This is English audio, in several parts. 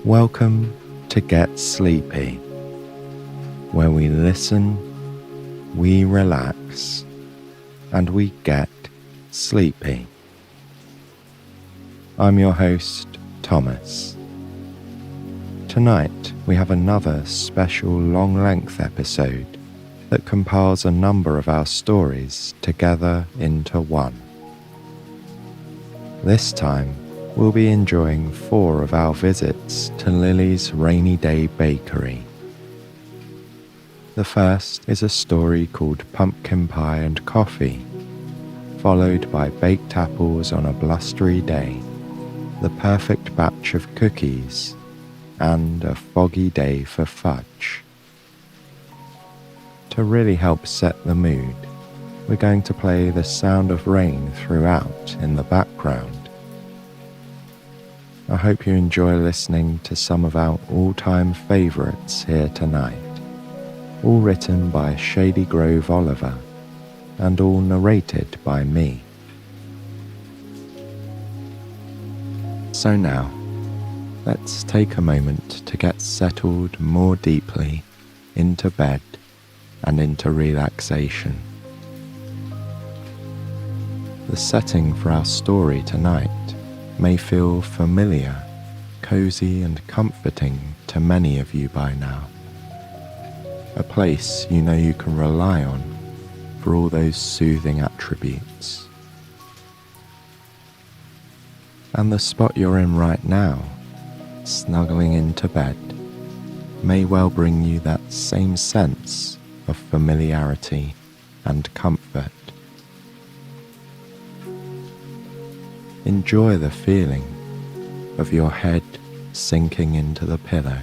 Welcome to Get Sleepy, where we listen, we relax, and we get sleepy. I'm your host, Thomas. Tonight we have another special long-length episode that compiles a number of our stories together into one. This time, we'll be enjoying 4 of our visits to Lily's Rainy Day Bakery. The first is a story called Pumpkin Pie and Coffee, followed by Baked Apples on a Blustery Day, The Perfect Batch of Cookies, and A Foggy Day for Fudge. To really help set the mood, we're going to play the sound of rain throughout in the background. I hope you enjoy listening to some of our all-time favourites here tonight, all written by Shady Grove Oliver, and all narrated by me. So now, let's take a moment to get settled more deeply into bed and into relaxation. The setting for our story tonight may feel familiar, cozy and comforting to many of you by now. A place you know you can rely on for all those soothing attributes. And the spot you're in right now, snuggling into bed, may well bring you that same sense of familiarity and comfort. Enjoy the feeling of your head sinking into the pillow,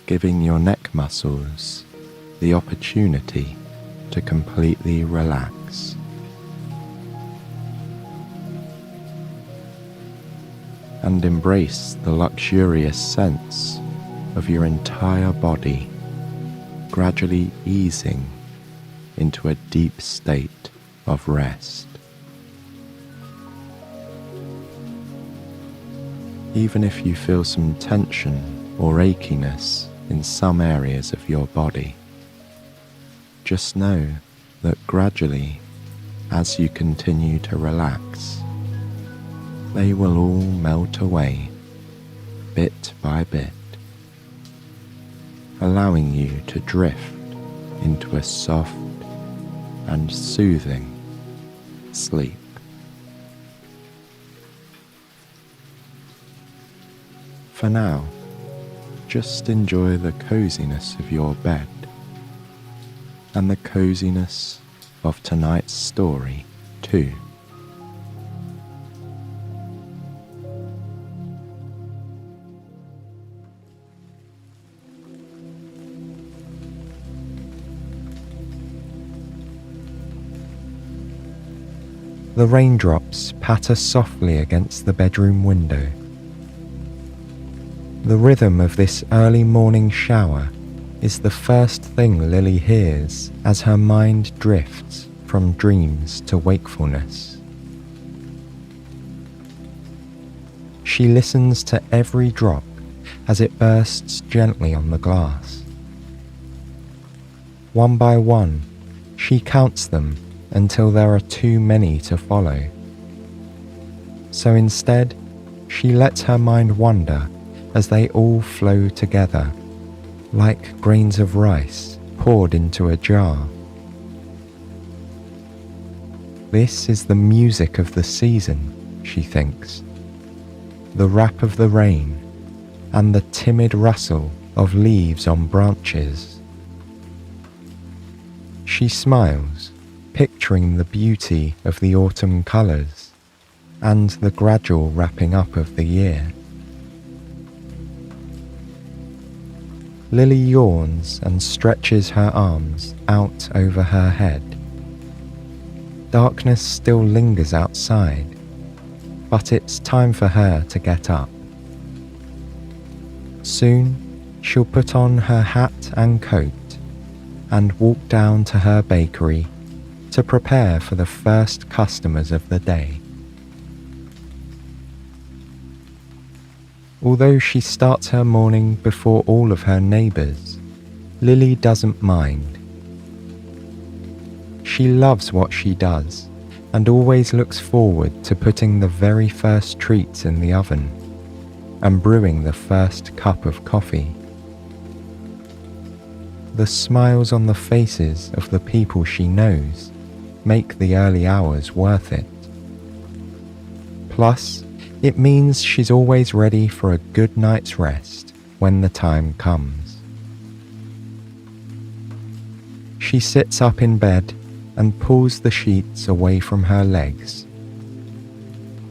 giving your neck muscles the opportunity to completely relax. And embrace the luxurious sense of your entire body gradually easing into a deep state of rest. Even if you feel some tension or achiness in some areas of your body, just know that gradually, as you continue to relax, they will all melt away, bit by bit, allowing you to drift into a soft and soothing sleep. For now, just enjoy the coziness of your bed and the coziness of tonight's story too. The raindrops patter softly against the bedroom window. The rhythm of this early morning shower is the first thing Lily hears as her mind drifts from dreams to wakefulness. She listens to every drop as it bursts gently on the glass. One by one, she counts them until there are too many to follow. So instead, she lets her mind wander as they all flow together, like grains of rice poured into a jar. This is the music of the season, she thinks, the rap of the rain and the timid rustle of leaves on branches. She smiles, picturing the beauty of the autumn colours and the gradual wrapping up of the year. Lily yawns and stretches her arms out over her head. Darkness still lingers outside, but it's time for her to get up. Soon, she'll put on her hat and coat and walk down to her bakery to prepare for the first customers of the day. Although she starts her morning before all of her neighbours, Lily doesn't mind. She loves what she does and always looks forward to putting the very first treats in the oven and brewing the first cup of coffee. The smiles on the faces of the people she knows make the early hours worth it. Plus, it means she's always ready for a good night's rest when the time comes. She sits up in bed and pulls the sheets away from her legs.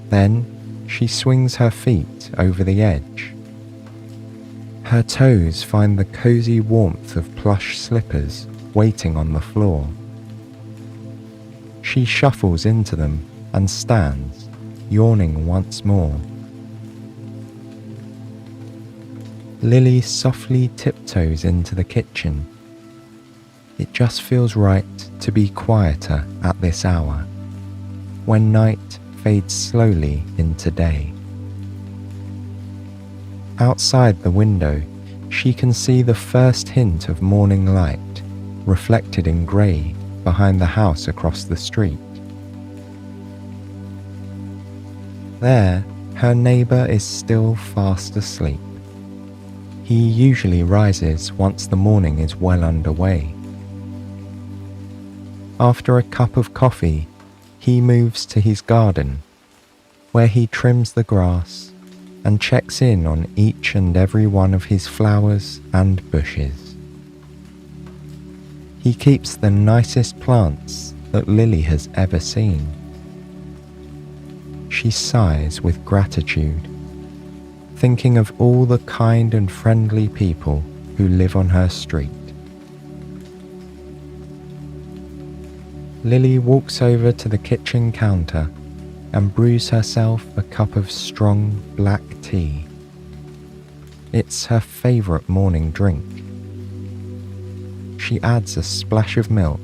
Then she swings her feet over the edge. Her toes find the cozy warmth of plush slippers waiting on the floor. She shuffles into them and stands, yawning once more. Lily softly tiptoes into the kitchen. It just feels right to be quieter at this hour, when night fades slowly into day. Outside the window, she can see the first hint of morning light reflected in grey behind the house across the street. There, her neighbour is still fast asleep. He usually rises once the morning is well underway. After a cup of coffee, he moves to his garden, where he trims the grass and checks in on each and every one of his flowers and bushes. He keeps the nicest plants that Lily has ever seen. She sighs with gratitude, thinking of all the kind and friendly people who live on her street. Lily walks over to the kitchen counter and brews herself a cup of strong black tea. It's her favourite morning drink. She adds a splash of milk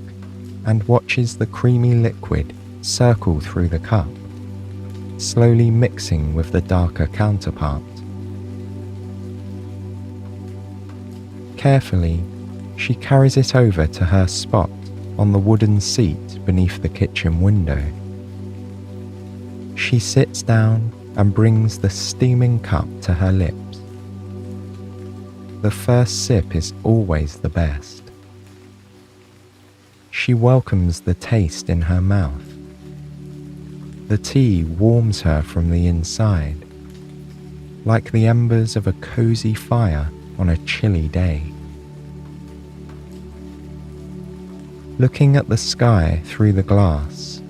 and watches the creamy liquid circle through the cup, slowly mixing with the darker counterpart. Carefully, she carries it over to her spot on the wooden seat beneath the kitchen window. She sits down and brings the steaming cup to her lips. The first sip is always the best. She welcomes the taste in her mouth. The tea warms her from the inside, like the embers of a cozy fire on a chilly day. Looking at the sky through the glass,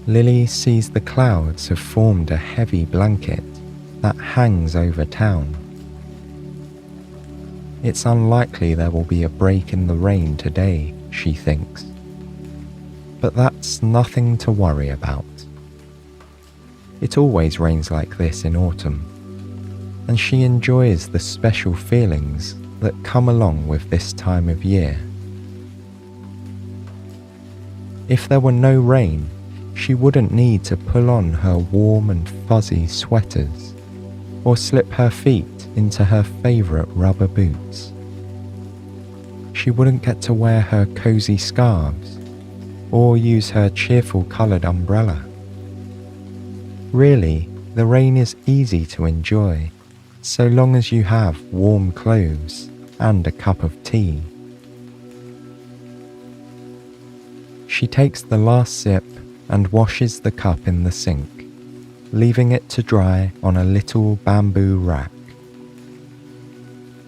Lily sees the clouds have formed a heavy blanket that hangs over town. It's unlikely there will be a break in the rain today, she thinks. But that's nothing to worry about. It always rains like this in autumn, and she enjoys the special feelings that come along with this time of year. If there were no rain, she wouldn't need to pull on her warm and fuzzy sweaters or slip her feet into her favourite rubber boots. She wouldn't get to wear her cozy scarves or use her cheerful coloured umbrella. Really, the rain is easy to enjoy, so long as you have warm clothes and a cup of tea. She takes the last sip and washes the cup in the sink, leaving it to dry on a little bamboo rack.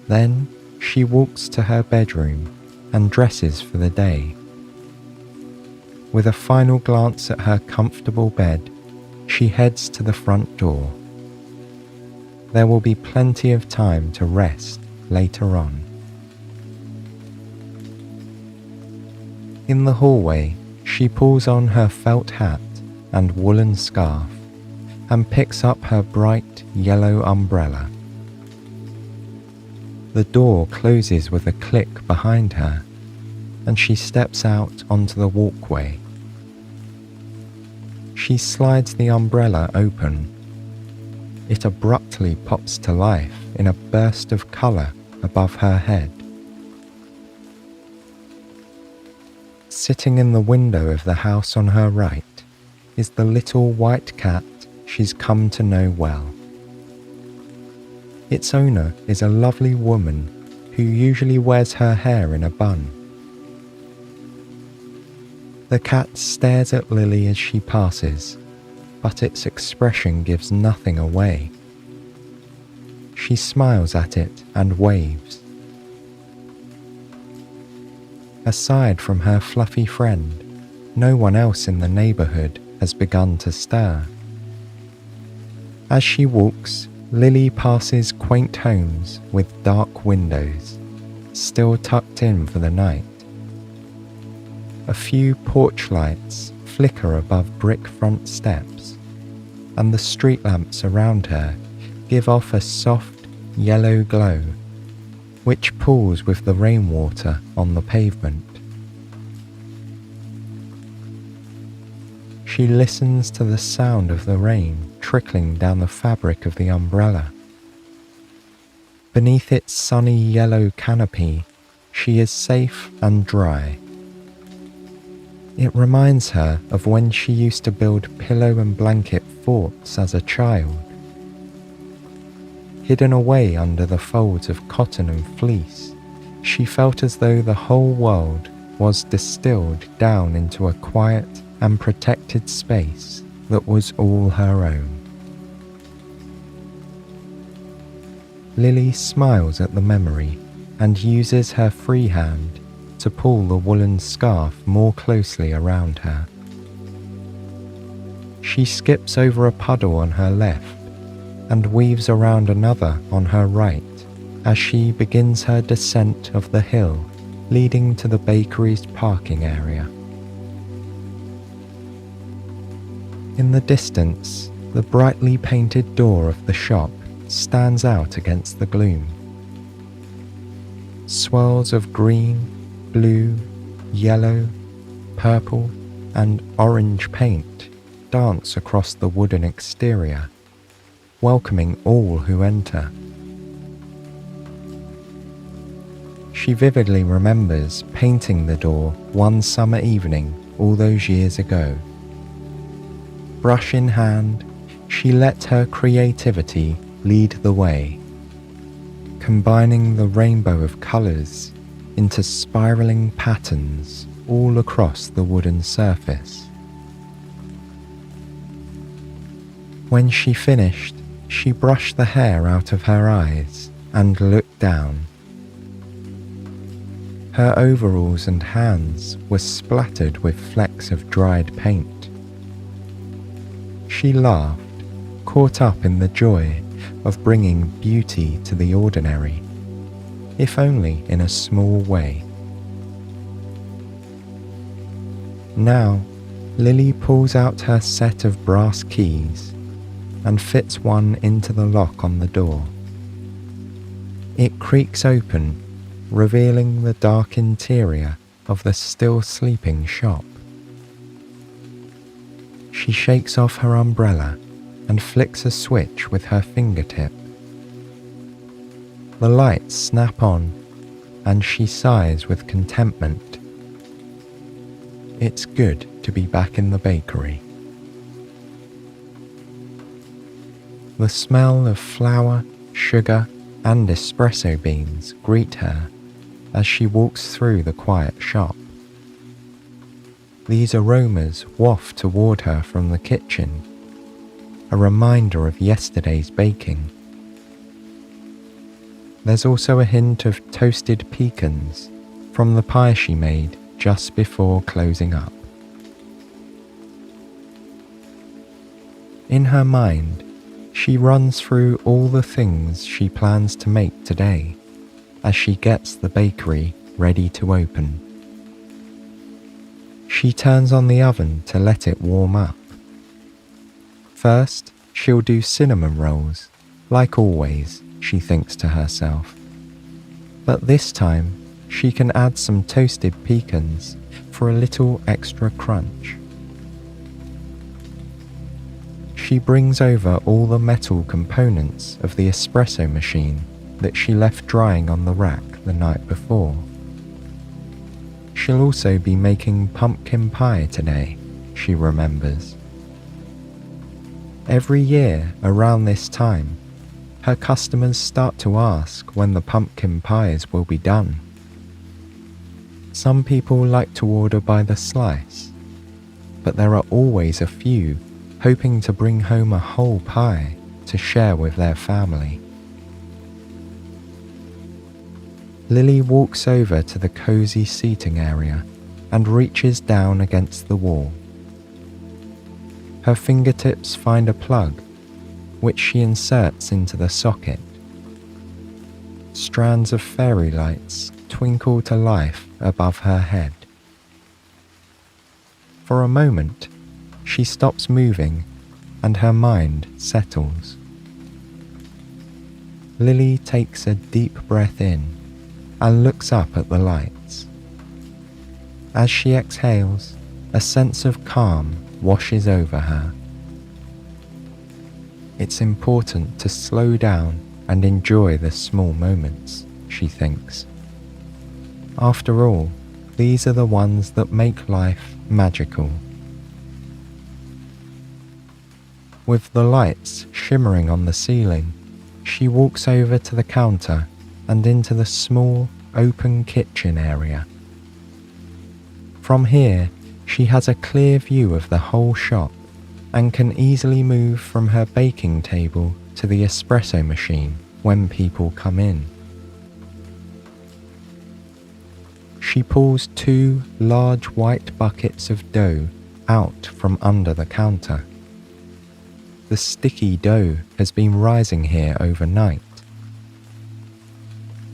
Then she walks to her bedroom and dresses for the day. With a final glance at her comfortable bed, she heads to the front door. There will be plenty of time to rest later on. In the hallway, she pulls on her felt hat and woolen scarf and picks up her bright yellow umbrella. The door closes with a click behind her, and she steps out onto the walkway. She slides the umbrella open. it abruptly pops to life in a burst of colour above her head. Sitting in the window of the house on her right is the little white cat she's come to know well. Its owner is a lovely woman who usually wears her hair in a bun. The cat stares at Lily as she passes, but its expression gives nothing away. She smiles at it and waves. Aside from her fluffy friend, no one else in the neighbourhood has begun to stir. As she walks, Lily passes quaint homes with dark windows, still tucked in for the night. A few porch lights flicker above brick front steps, and the street lamps around her give off a soft yellow glow, which pools with the rainwater on the pavement. She listens to the sound of the rain trickling down the fabric of the umbrella. Beneath its sunny yellow canopy, she is safe and dry. It reminds her of when she used to build pillow and blanket forts as a child. Hidden away under the folds of cotton and fleece, she felt as though the whole world was distilled down into a quiet and protected space that was all her own. Lily smiles at the memory and uses her free hand to pull the woolen scarf more closely around her. She skips over a puddle on her left and weaves around another on her right as she begins her descent of the hill leading to the bakery's parking area. In the distance, the brightly painted door of the shop stands out against the gloom. Swirls of green, blue, yellow, purple, and orange paint dance across the wooden exterior, welcoming all who enter. She vividly remembers painting the door one summer evening all those years ago. Brush in hand, she let her creativity lead the way, combining the rainbow of colours into spiralling patterns all across the wooden surface. When she finished, she brushed the hair out of her eyes and looked down. Her overalls and hands were splattered with flecks of dried paint. She laughed, caught up in the joy of bringing beauty to the ordinary, if only in a small way. Now, Lily pulls out her set of brass keys and fits one into the lock on the door. It creaks open, revealing the dark interior of the still sleeping shop. She shakes off her umbrella and flicks a switch with her fingertip. The lights snap on, and she sighs with contentment. It's good to be back in the bakery. The smell of flour, sugar, and espresso beans greet her as she walks through the quiet shop. These aromas waft toward her from the kitchen, a reminder of yesterday's baking. There's also a hint of toasted pecans from the pie she made just before closing up. In her mind, she runs through all the things she plans to make today as she gets the bakery ready to open. She turns on the oven to let it warm up. First, she'll do cinnamon rolls, like always, she thinks to herself. But this time, she can add some toasted pecans for a little extra crunch. She brings over all the metal components of the espresso machine that she left drying on the rack the night before. She'll also be making pumpkin pie today, she remembers. Every year around this time, her customers start to ask when the pumpkin pies will be done. Some people like to order by the slice, but there are always a few hoping to bring home a whole pie to share with their family. Lily walks over to the cozy seating area and reaches down against the wall. Her fingertips find a plug, which she inserts into the socket. Strands of fairy lights twinkle to life above her head. For a moment, she stops moving and her mind settles. Lily takes a deep breath in and looks up at the lights. As she exhales, a sense of calm washes over her. It's important to slow down and enjoy the small moments, she thinks. After all, these are the ones that make life magical. With the lights shimmering on the ceiling, she walks over to the counter and into the small, open kitchen area. From here, she has a clear view of the whole shop and can easily move from her baking table to the espresso machine when people come in. She pulls 2 large white buckets of dough out from under the counter. The sticky dough has been rising here overnight.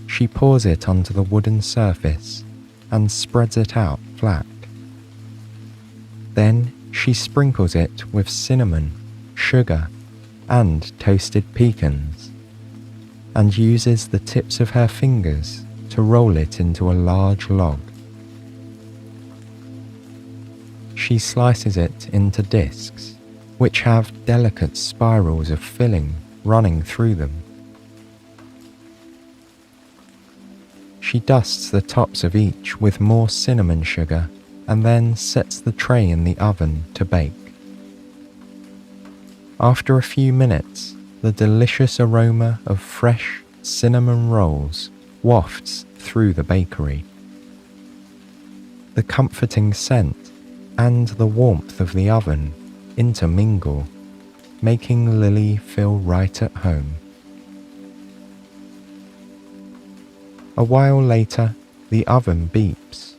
She pours it onto the wooden surface and spreads it out flat. Then she sprinkles it with cinnamon, sugar, and toasted pecans, and uses the tips of her fingers to roll it into a large log. She slices it into discs, which have delicate spirals of filling running through them. She dusts the tops of each with more cinnamon sugar and then sets the tray in the oven to bake. After a few minutes, the delicious aroma of fresh cinnamon rolls wafts through the bakery. The comforting scent and the warmth of the oven intermingle, making Lily feel right at home. A while later, the oven beeps.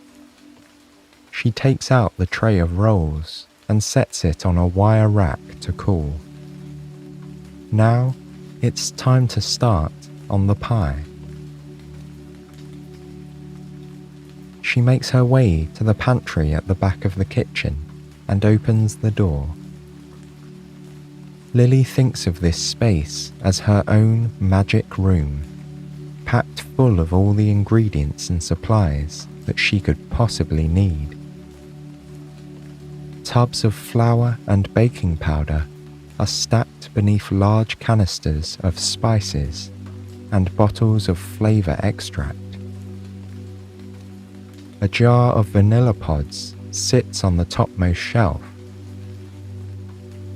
She takes out the tray of rolls and sets it on a wire rack to cool. Now, it's time to start on the pie. She makes her way to the pantry at the back of the kitchen and opens the door. Lily thinks of this space as her own magic room, packed full of all the ingredients and supplies that she could possibly need. Tubs of flour and baking powder are stacked beneath large canisters of spices and bottles of flavor extract. A jar of vanilla pods sits on the topmost shelf.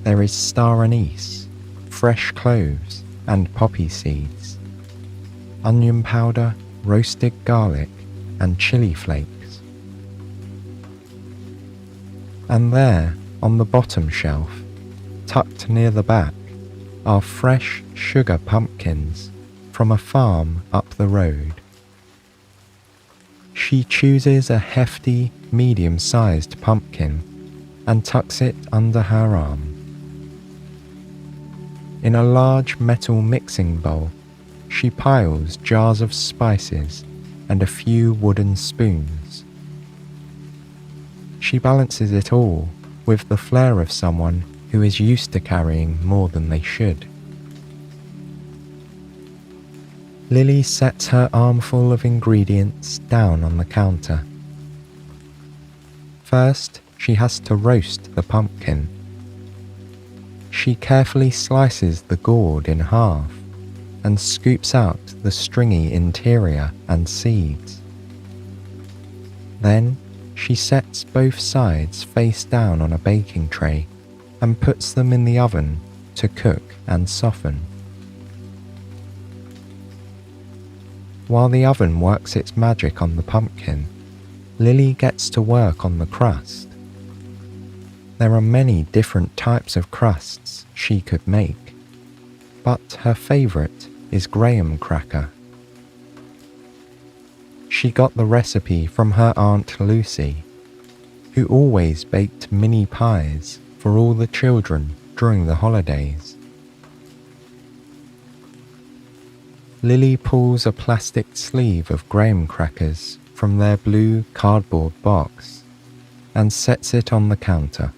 There is star anise, fresh cloves and poppy seeds, onion powder, roasted garlic and chili flakes. And there, on the bottom shelf, tucked near the back, are fresh sugar pumpkins from a farm up the road. She chooses a hefty, medium-sized pumpkin and tucks it under her arm. In a large metal mixing bowl, she piles jars of spices and a few wooden spoons. She balances it all with the flair of someone who is used to carrying more than they should. Lily sets her armful of ingredients down on the counter. First, she has to roast the pumpkin. She carefully slices the gourd in half and scoops out the stringy interior and seeds. Then she sets both sides face down on a baking tray and puts them in the oven to cook and soften. While the oven works its magic on the pumpkin, Lily gets to work on the crust. There are many different types of crusts she could make, but her favourite is graham cracker. She got the recipe from her Aunt Lucy, who always baked mini pies for all the children during the holidays. Lily pulls a plastic sleeve of graham crackers from their blue cardboard box and sets it on the counter.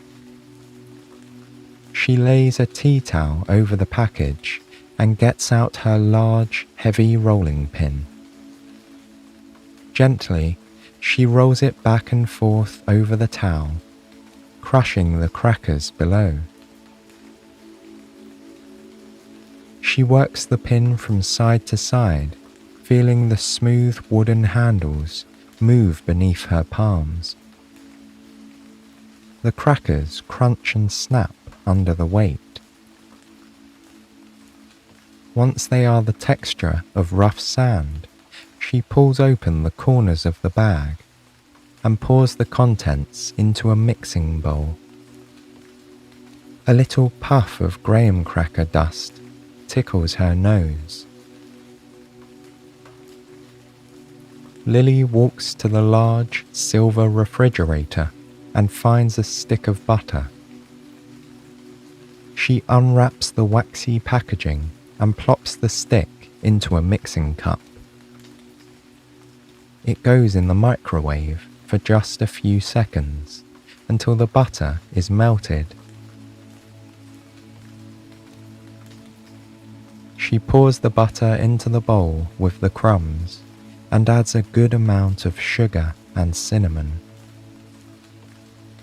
She lays a tea towel over the package and gets out her large, heavy rolling pin. Gently, she rolls it back and forth over the towel, crushing the crackers below. She works the pin from side to side, feeling the smooth wooden handles move beneath her palms. The crackers crunch and snap under the weight. Once they are the texture of rough sand, she pulls open the corners of the bag and pours the contents into a mixing bowl. A little puff of graham cracker dust tickles her nose. Lily walks to the large silver refrigerator and finds a stick of butter. She unwraps the waxy packaging and plops the stick into a mixing cup. It goes in the microwave for just a few seconds until the butter is melted. She pours the butter into the bowl with the crumbs and adds a good amount of sugar and cinnamon.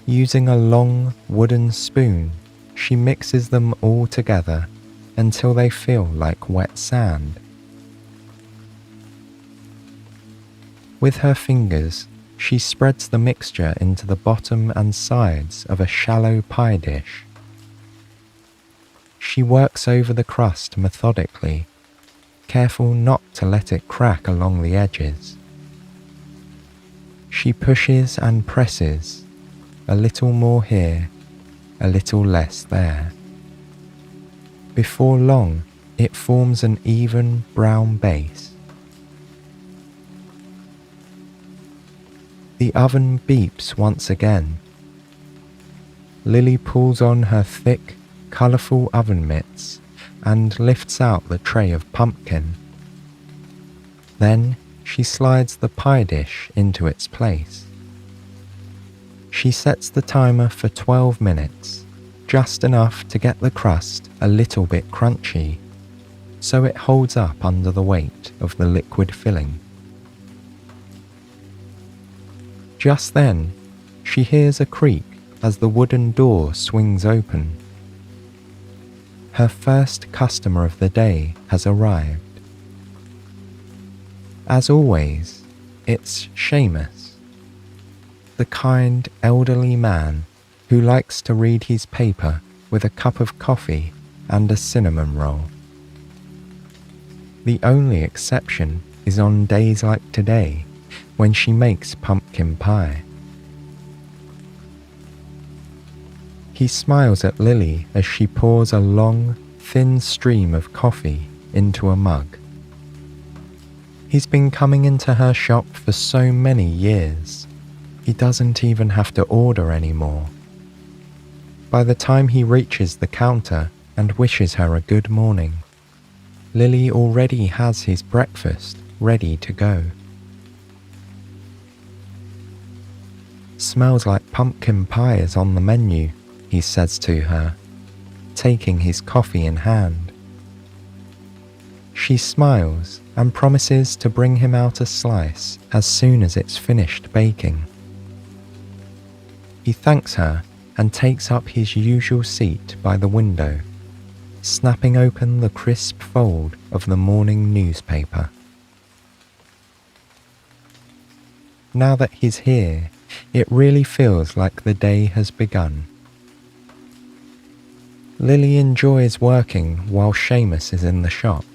Using a long wooden spoon, she mixes them all together until they feel like wet sand. With her fingers, she spreads the mixture into the bottom and sides of a shallow pie dish. She works over the crust methodically, careful not to let it crack along the edges. She pushes and presses, a little more here, a little less there. Before long, it forms an even brown base. The oven beeps once again. Lily pulls on her thick, colourful oven mitts and lifts out the tray of pumpkin. Then she slides the pie dish into its place. She sets the timer for 12 minutes, just enough to get the crust a little bit crunchy, so it holds up under the weight of the liquid filling. Just then, she hears a creak as the wooden door swings open. Her first customer of the day has arrived. As always, it's Seamus, the kind elderly man who likes to read his paper with a cup of coffee and a cinnamon roll. The only exception is on days like today, when she makes pumpkin pie. He smiles at Lily as she pours a long, thin stream of coffee into a mug. He's been coming into her shop for so many years, he doesn't even have to order anymore. By the time he reaches the counter and wishes her a good morning, Lily already has his breakfast ready to go. "Smells like pumpkin pie is on the menu," he says to her, taking his coffee in hand. She smiles and promises to bring him out a slice as soon as it's finished baking. He thanks her and takes up his usual seat by the window snapping open the crisp fold of the morning newspaper. Now that he's here, it really feels like the day has begun. Lily enjoys working while Seamus is in the shop.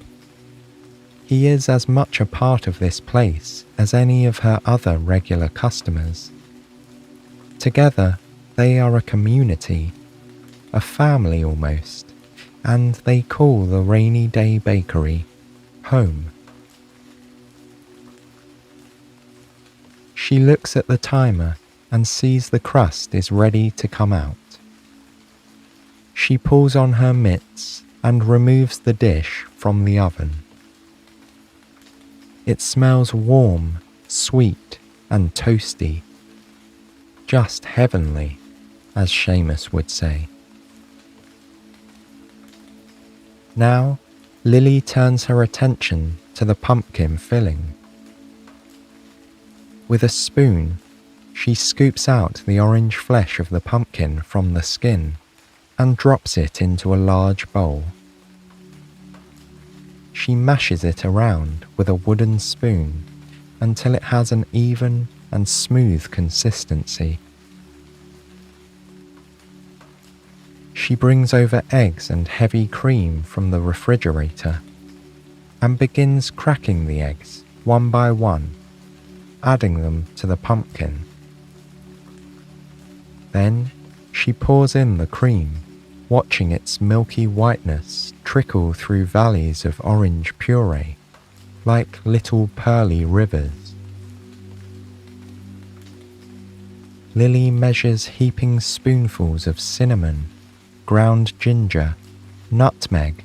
He is as much a part of this place as any of her other regular customers. Together, they are a community, a family almost, and they call the Rainy Day Bakery home. She looks at the timer and sees the crust is ready to come out. She pulls on her mitts and removes the dish from the oven. It smells warm, sweet, and toasty. Just heavenly, as Seamus would say. Now, Lily turns her attention to the pumpkin filling. With a spoon, she scoops out the orange flesh of the pumpkin from the skin and drops it into a large bowl. She mashes it around with a wooden spoon until it has an even and smooth consistency. She brings over eggs and heavy cream from the refrigerator and begins cracking the eggs one by one, adding them to the pumpkin. Then she pours in the cream, watching its milky whiteness trickle through valleys of orange puree, like little pearly rivers. Lily measures heaping spoonfuls of cinnamon, ground ginger, nutmeg,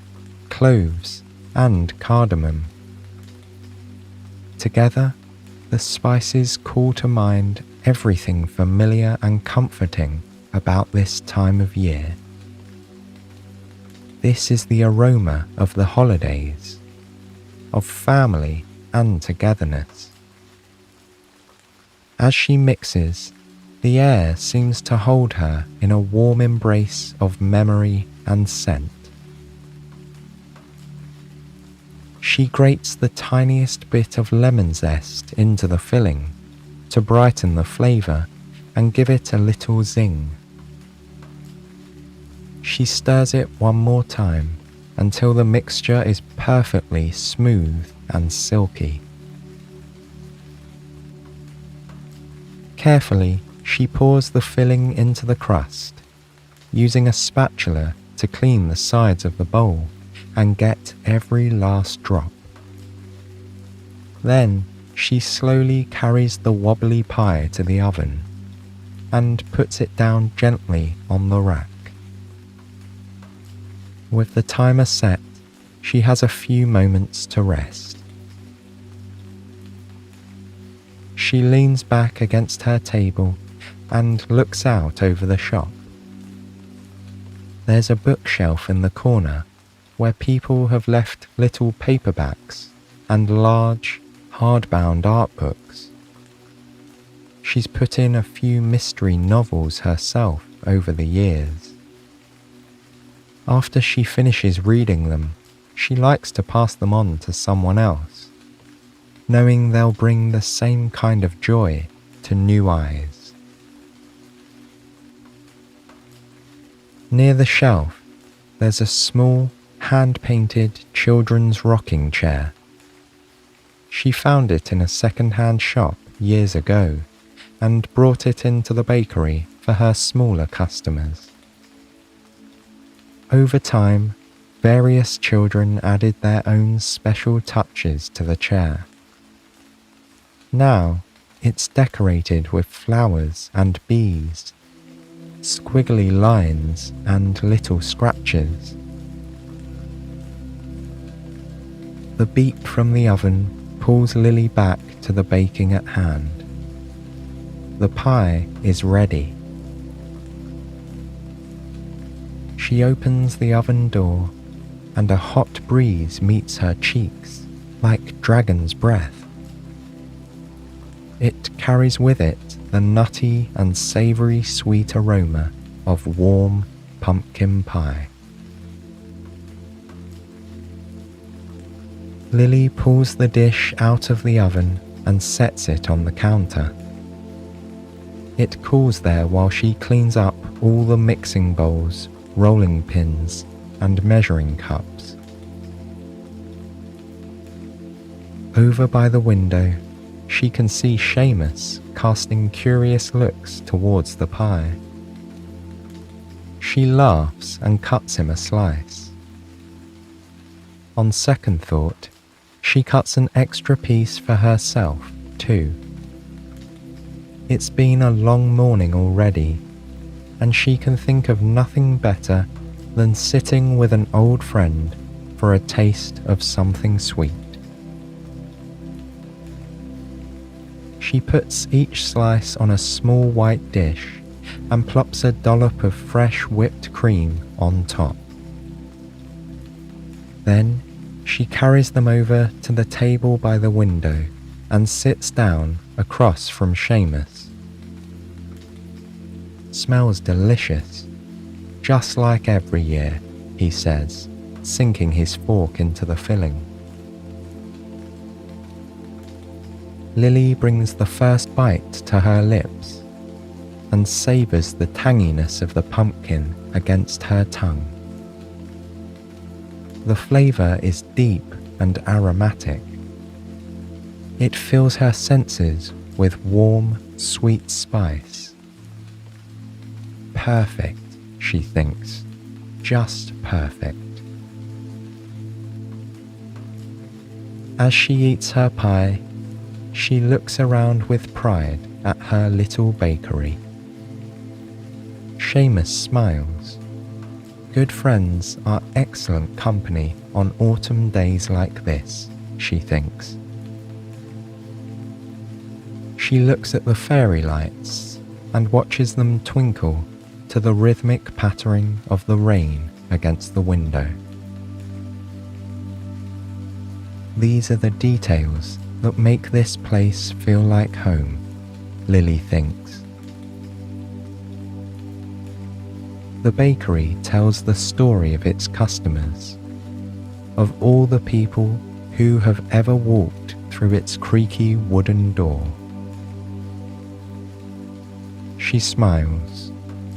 cloves, and cardamom. Together, the spices call to mind everything familiar and comforting about this time of year. This is the aroma of the holidays, of family and togetherness. As she mixes, the air seems to hold her in a warm embrace of memory and scent. She grates the tiniest bit of lemon zest into the filling to brighten the flavour and give it a little zing. She stirs it one more time until the mixture is perfectly smooth and silky. Carefully, she pours the filling into the crust, using a spatula to clean the sides of the bowl and get every last drop. Then she slowly carries the wobbly pie to the oven and puts it down gently on the rack. With the timer set, she has a few moments to rest. She leans back against her table and looks out over the shop. There's a bookshelf in the corner where people have left little paperbacks and large, hardbound art books. She's put in a few mystery novels herself over the years. After she finishes reading them, she likes to pass them on to someone else, knowing they'll bring the same kind of joy to new eyes. Near the shelf, there's a small, hand-painted children's rocking chair. She found it in a second-hand shop years ago and brought it into the bakery for her smaller customers. Over time, various children added their own special touches to the chair. Now, it's decorated with flowers and bees, squiggly lines and little scratches. The beep from the oven pulls Lily back to the baking at hand. The pie is ready. She opens the oven door, and a hot breeze meets her cheeks like dragon's breath. It carries with it the nutty and savoury sweet aroma of warm pumpkin pie. Lily pulls the dish out of the oven and sets it on the counter. It cools there while she cleans up all the mixing bowls, rolling pins, and measuring cups. Over by the window, she can see Seamus casting curious looks towards the pie. She laughs and cuts him a slice. On second thought, she cuts an extra piece for herself, too. It's been a long morning already, and she can think of nothing better than sitting with an old friend for a taste of something sweet. She puts each slice on a small white dish and plops a dollop of fresh whipped cream on top. Then she carries them over to the table by the window and sits down across from Seamus. "Smells delicious, just like every year," he says, sinking his fork into the filling. Lily brings the first bite to her lips and savours the tanginess of the pumpkin against her tongue. The flavour is deep and aromatic. It fills her senses with warm, sweet spice. Perfect, she thinks, just perfect. As she eats her pie, she looks around with pride at her little bakery. Seamus smiles. Good friends are excellent company on autumn days like this, she thinks. She looks at the fairy lights and watches them twinkle to the rhythmic pattering of the rain against the window. These are the details that make this place feel like home, Lily thinks. The bakery tells the story of its customers, of all the people who have ever walked through its creaky wooden door. She smiles,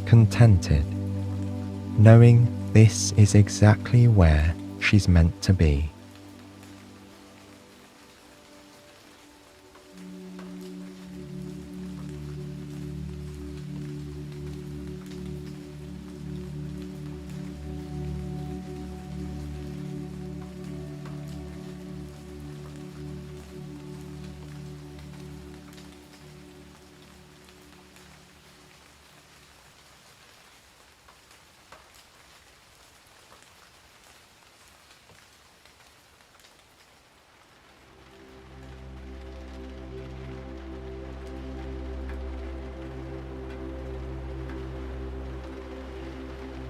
contented, knowing this is exactly where she's meant to be.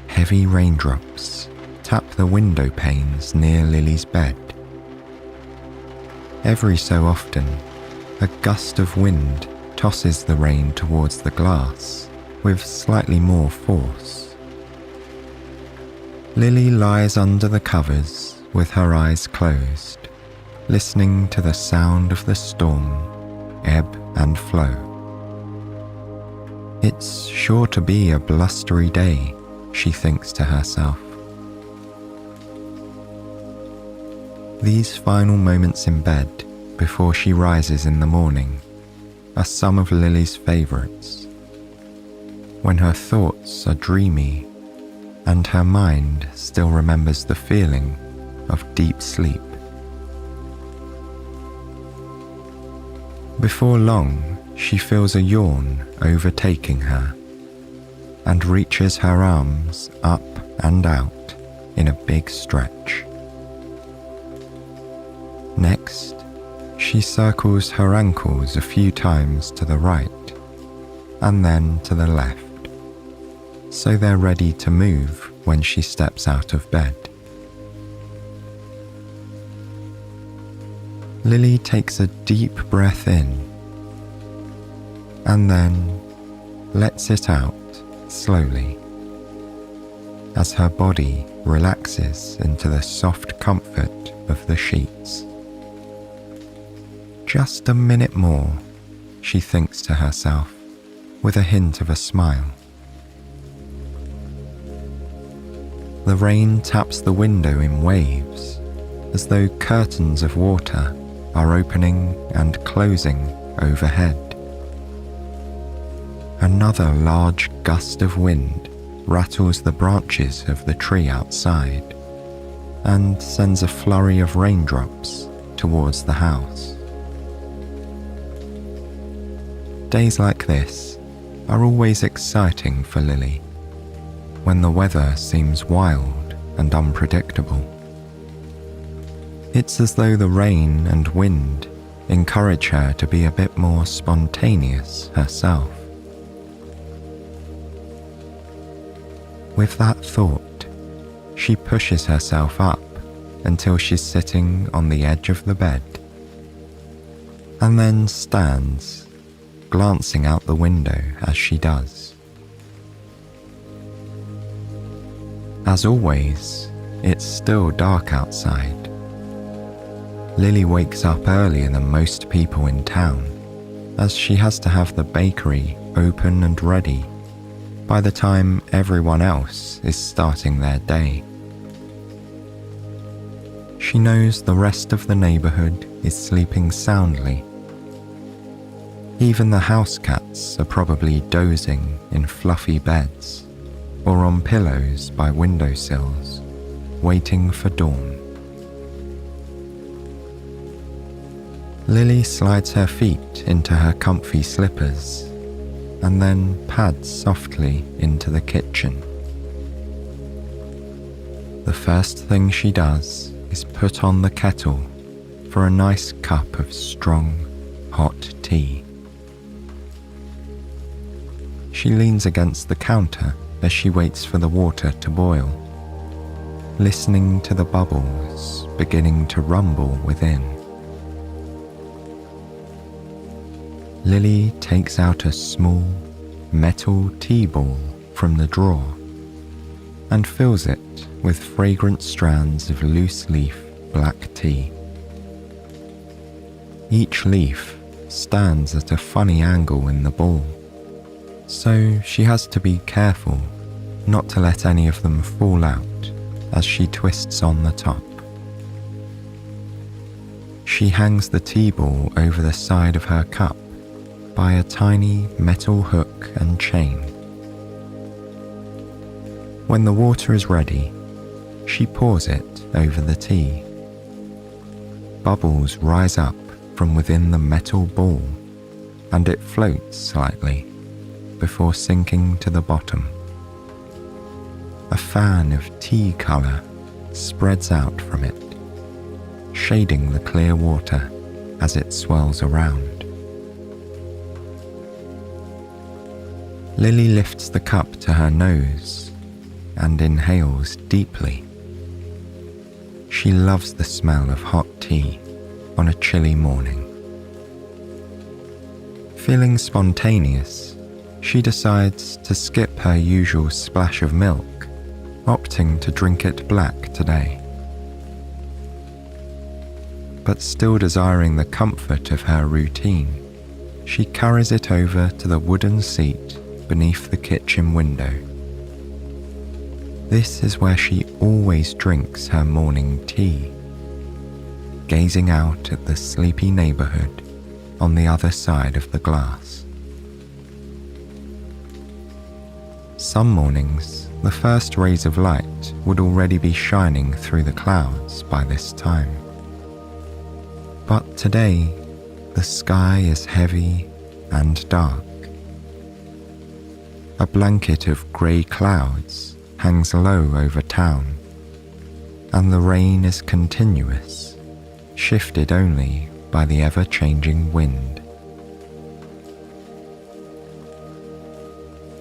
Heavy raindrops tap the window panes near Lily's bed. Every so often, a gust of wind tosses the rain towards the glass with slightly more force. Lily lies under the covers with her eyes closed, listening to the sound of the storm, ebb and flow. It's sure to be a blustery day, she thinks to herself. These final moments in bed before she rises in the morning are some of Lily's favourites, when her thoughts are dreamy and her mind still remembers the feeling of deep sleep. Before long, she feels a yawn overtaking her and reaches her arms up and out in a big stretch. Next, she circles her ankles a few times to the right and then to the left, so they're ready to move when she steps out of bed. Lily takes a deep breath in and then lets it out slowly as her body relaxes into the soft comfort of the sheets. Just a minute more, she thinks to herself, with a hint of a smile. The rain taps the window in waves, as though curtains of water are opening and closing overhead. Another large gust of wind rattles the branches of the tree outside and sends a flurry of raindrops towards the house. Days like this are always exciting for Lily, when the weather seems wild and unpredictable. It's as though the rain and wind encourage her to be a bit more spontaneous herself. With that thought, she pushes herself up until she's sitting on the edge of the bed, and then stands, glancing out the window as she does. As always, it's still dark outside. Lily wakes up earlier than most people in town, as she has to have the bakery open and ready by the time everyone else is starting their day. She knows the rest of the neighborhood is sleeping soundly. Even the house cats are probably dozing in fluffy beds or on pillows by windowsills, waiting for dawn. Lily slides her feet into her comfy slippers and then pads softly into the kitchen. The first thing she does is put on the kettle for a nice cup of strong, hot tea. She leans against the counter as she waits for the water to boil, listening to the bubbles beginning to rumble within. Lily takes out a small metal tea ball from the drawer and fills it with fragrant strands of loose leaf black tea. Each leaf stands at a funny angle in the ball, so she has to be careful not to let any of them fall out as she twists on the top. She hangs the tea ball over the side of her cup by a tiny metal hook and chain. When the water is ready, she pours it over the tea. Bubbles rise up from within the metal ball, and it floats slightly before sinking to the bottom. A fan of tea colour spreads out from it, shading the clear water as it swirls around. Lily lifts the cup to her nose and inhales deeply. She loves the smell of hot tea on a chilly morning. Feeling spontaneous, she decides to skip her usual splash of milk, opting to drink it black today. But still desiring the comfort of her routine, she carries it over to the wooden seat beneath the kitchen window. This is where she always drinks her morning tea, gazing out at the sleepy neighborhood on the other side of the glass. Some mornings, the first rays of light would already be shining through the clouds by this time. But today, the sky is heavy and dark. A blanket of grey clouds hangs low over town, and the rain is continuous, shifted only by the ever-changing wind.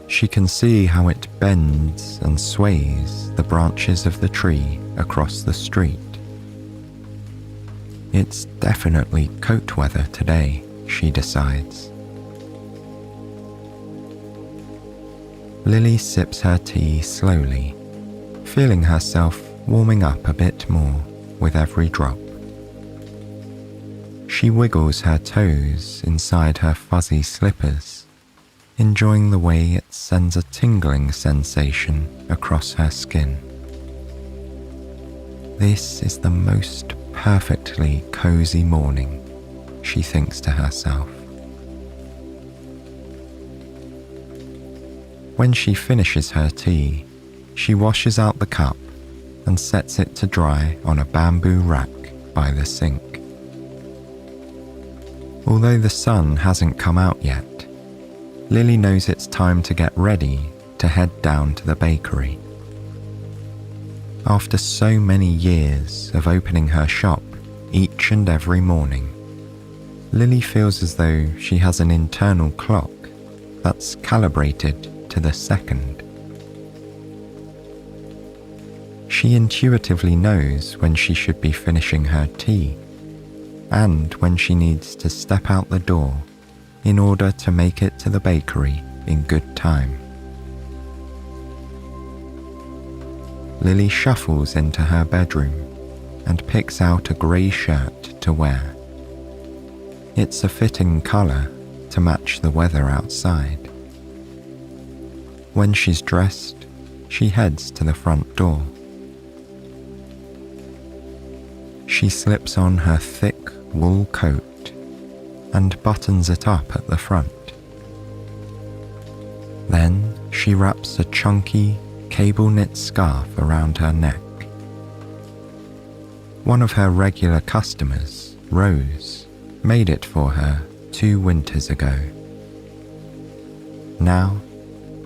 She can see how it bends and sways the branches of the tree across the street. It's definitely coat weather today, she decides. Lily sips her tea slowly, feeling herself warming up a bit more with every drop. She She wiggles her toes inside her fuzzy slippers, enjoying the way it sends a tingling sensation across her skin. This is the most perfectly cozy morning, she thinks to herself. When she finishes her tea, she washes out the cup and sets it to dry on a bamboo rack by the sink. Although the sun hasn't come out yet, Lily knows it's time to get ready to head down to the bakery. After so many years of opening her shop each and every morning, Lily feels as though she has an internal clock that's calibrated to the second. She intuitively knows when she should be finishing her tea and when she needs to step out the door in order to make it to the bakery in good time. Lily shuffles into her bedroom and picks out a grey shirt to wear. It's a fitting colour to match the weather outside. When she's dressed, she heads to the front door. She slips on her thick wool coat and buttons it up at the front. Then she wraps a chunky, cable-knit scarf around her neck. One of her regular customers, Rose, made it for her 2 winters ago. Now,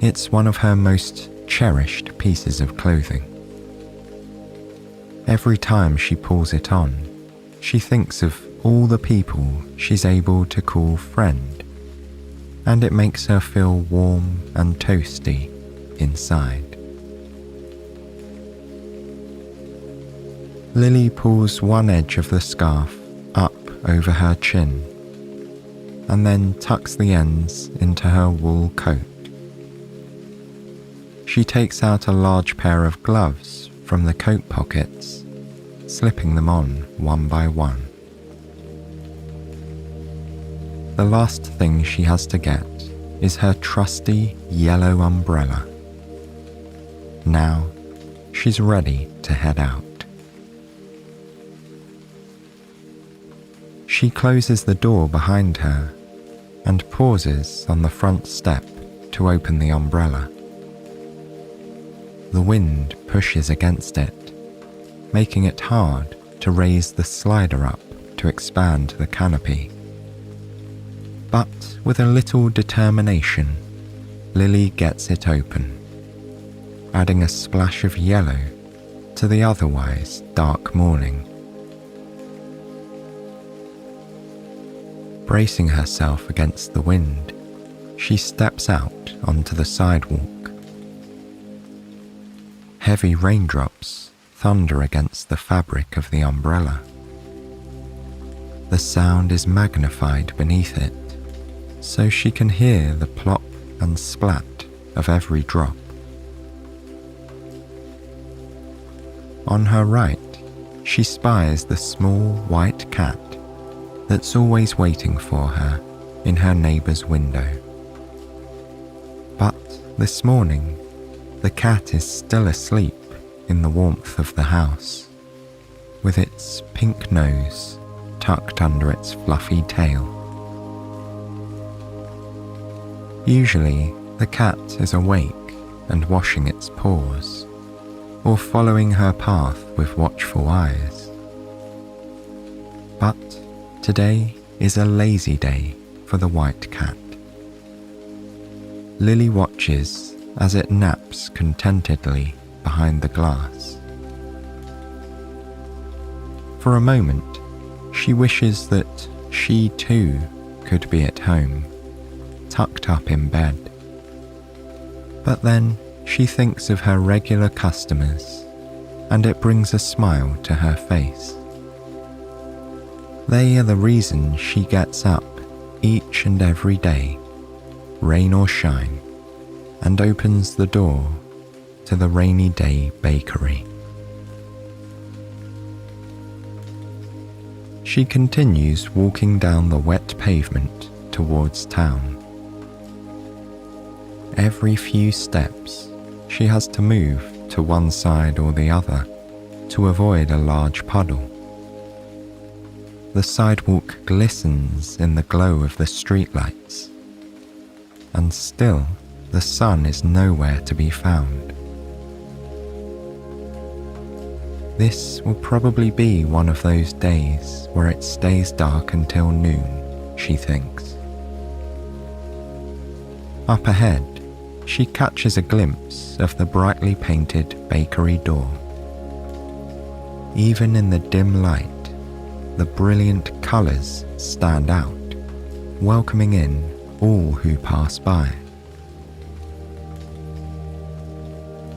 it's one of her most cherished pieces of clothing. Every time she pulls it on, she thinks of all the people she's able to call friend, and it makes her feel warm and toasty inside. Lily pulls one edge of the scarf up over her chin, and then tucks the ends into her wool coat. She takes out a large pair of gloves from the coat pockets, slipping them on one by one. The last thing she has to get is her trusty yellow umbrella. Now, she's ready to head out. She closes the door behind her and pauses on the front step to open the umbrella. The wind pushes against it, making it hard to raise the slider up to expand the canopy. But with a little determination, Lily gets it open, adding a splash of yellow to the otherwise dark morning. Bracing herself against the wind, she steps out onto the sidewalk. Heavy raindrops thunder against the fabric of the umbrella. The sound is magnified beneath it, so she can hear the plop and splat of every drop. On her right, she spies the small white cat that's always waiting for her in her neighbour's window. But this morning, the cat is still asleep in the warmth of the house, with its pink nose tucked under its fluffy tail. Usually, the cat is awake and washing its paws, or following her path with watchful eyes. But today is a lazy day for the white cat. Lily watches as it naps contentedly behind the glass. For a moment, she wishes that she too could be at home, tucked up in bed. But then she thinks of her regular customers, and it brings a smile to her face. They are the reason she gets up each and every day, rain or shine, and opens the door to the rainy day bakery. She continues walking down the wet pavement towards town. Every few steps, she has to move to one side or the other to avoid a large puddle. The sidewalk glistens in the glow of the streetlights, and still the sun is nowhere to be found. This will probably be one of those days where it stays dark until noon, she thinks. Up ahead, she catches a glimpse of the brightly painted bakery door. Even in the dim light, the brilliant colours stand out, welcoming in all who pass by.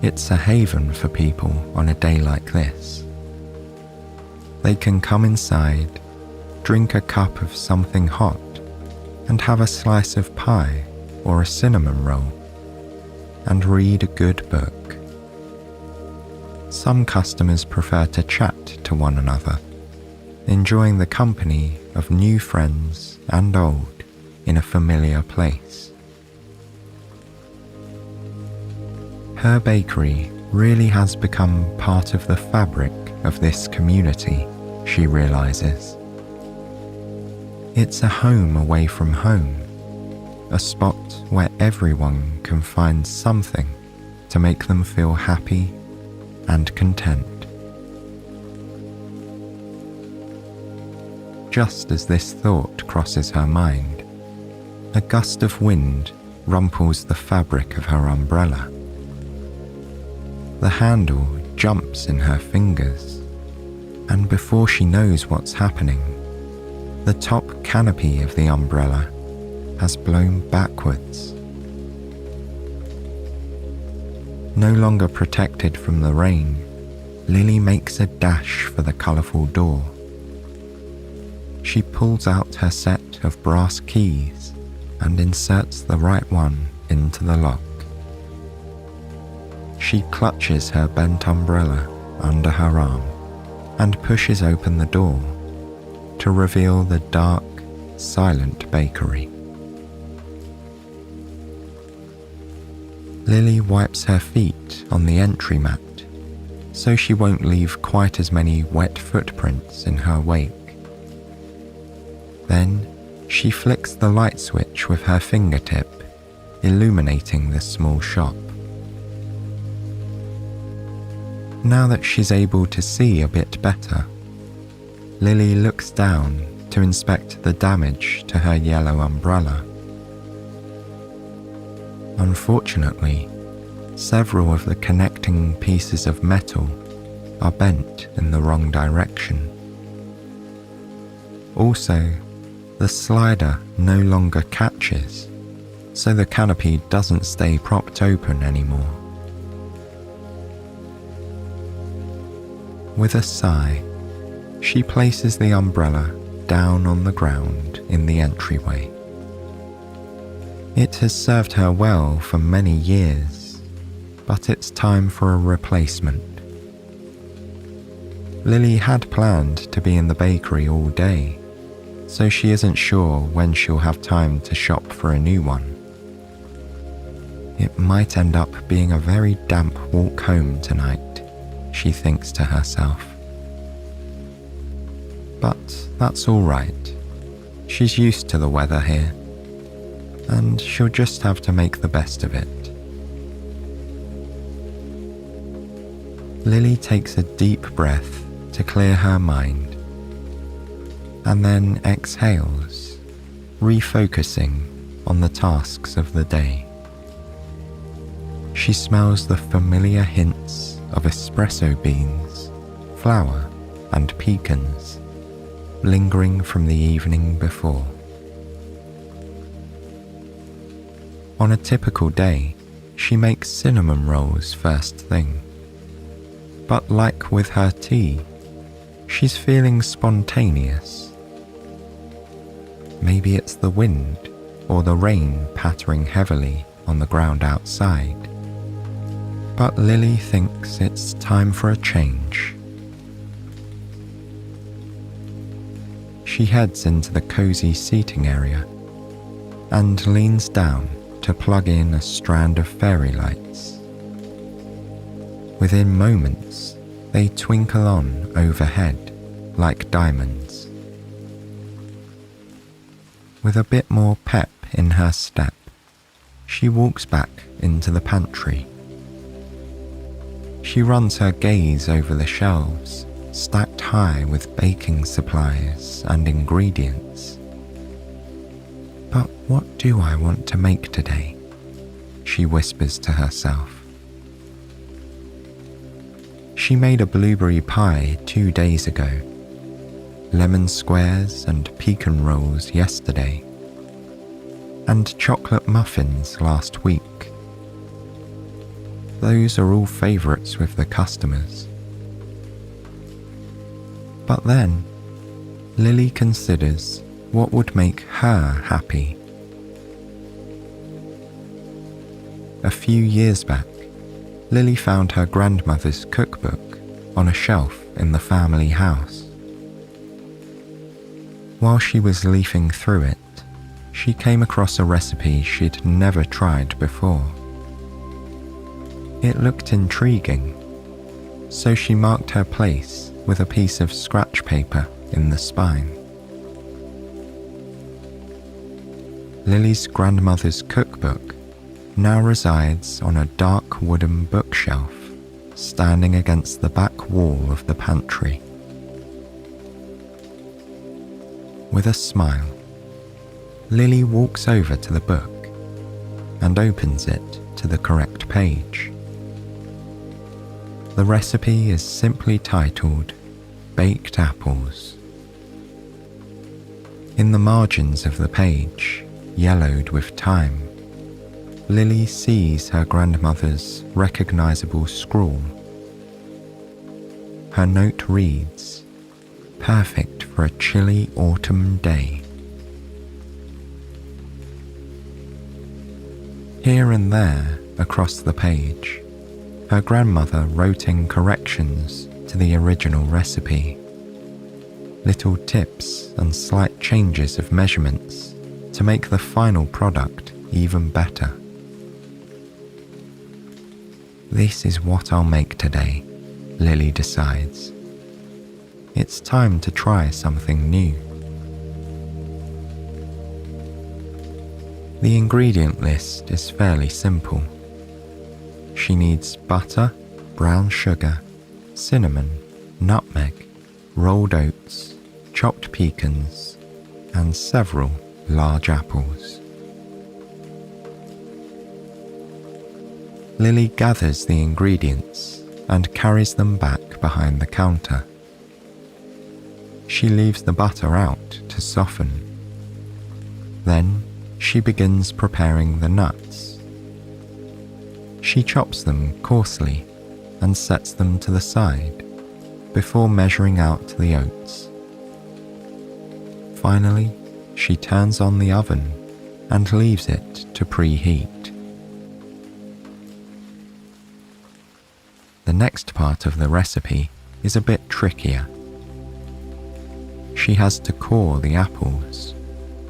It's a haven for people on a day like this. They can come inside, drink a cup of something hot, and have a slice of pie or a cinnamon roll, and read a good book. Some customers prefer to chat to one another, enjoying the company of new friends and old in a familiar place. Her bakery really has become part of the fabric of this community, she realizes. It's a home away from home, a spot where everyone can find something to make them feel happy and content. Just as this thought crosses her mind, a gust of wind rumples the fabric of her umbrella. The handle jumps in her fingers, and before she knows what's happening, the top canopy of the umbrella has blown backwards. No longer protected from the rain, Lily makes a dash for the colourful door. She pulls out her set of brass keys and inserts the right one into the lock. She clutches her bent umbrella under her arm and pushes open the door to reveal the dark, silent bakery. Lily wipes her feet on the entry mat so she won't leave quite as many wet footprints in her wake. Then she flicks the light switch with her fingertip, illuminating the small shop. Now that she's able to see a bit better, Lily looks down to inspect the damage to her yellow umbrella. Unfortunately, several of the connecting pieces of metal are bent in the wrong direction. Also, the slider no longer catches, so the canopy doesn't stay propped open anymore. With a sigh, she places the umbrella down on the ground in the entryway. It has served her well for many years, but it's time for a replacement. Lily had planned to be in the bakery all day, so she isn't sure when she'll have time to shop for a new one. It might end up being a very damp walk home tonight, she thinks to herself. But that's all right. She's used to the weather here, and she'll just have to make the best of it. Lily takes a deep breath to clear her mind, and then exhales, refocusing on the tasks of the day. She smells the familiar hints of espresso beans, flour, and pecans, lingering from the evening before. On a typical day, she makes cinnamon rolls first thing. But like with her tea, she's feeling spontaneous. Maybe it's the wind or the rain pattering heavily on the ground outside. But Lily thinks it's time for a change. She heads into the cozy seating area and leans down to plug in a strand of fairy lights. Within moments, they twinkle on overhead like diamonds. With a bit more pep in her step, she walks back into the pantry. She runs her gaze over the shelves, stacked high with baking supplies and ingredients. But what do I want to make today? She whispers to herself. She made a blueberry pie 2 days ago, lemon squares and pecan rolls yesterday, and chocolate muffins last week. Those are all favourites with the customers. But then, Lily considers what would make her happy. A few years back, Lily found her grandmother's cookbook on a shelf in the family house. While she was leafing through it, she came across a recipe she'd never tried before. It looked intriguing, so she marked her place with a piece of scratch paper in the spine. Lily's grandmother's cookbook now resides on a dark wooden bookshelf standing against the back wall of the pantry. With a smile, Lily walks over to the book and opens it to the correct page. The recipe is simply titled Baked Apples. In the margins of the page, yellowed with time, Lily sees her grandmother's recognizable scrawl. Her note reads, "Perfect for a chilly autumn day." Here and there across the page, her grandmother wrote in corrections to the original recipe, little tips and slight changes of measurements to make the final product even better. This is what I'll make today, Lily decides. It's time to try something new. The ingredient list is fairly simple. She needs butter, brown sugar, cinnamon, nutmeg, rolled oats, chopped pecans, and several large apples. Lily gathers the ingredients and carries them back behind the counter. She leaves the butter out to soften. Then she begins preparing the nuts. She chops them coarsely and sets them to the side before measuring out the oats. Finally, she turns on the oven and leaves it to preheat. The next part of the recipe is a bit trickier. She has to core the apples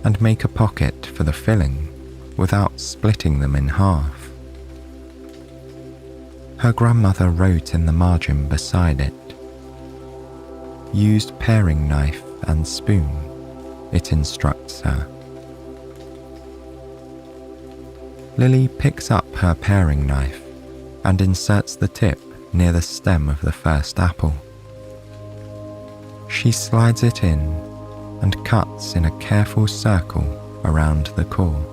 and make a pocket for the filling without splitting them in half. Her grandmother wrote in the margin beside it, "Used paring knife and spoon," it instructs her. Lily picks up her paring knife and inserts the tip near the stem of the first apple. She slides it in and cuts in a careful circle around the core.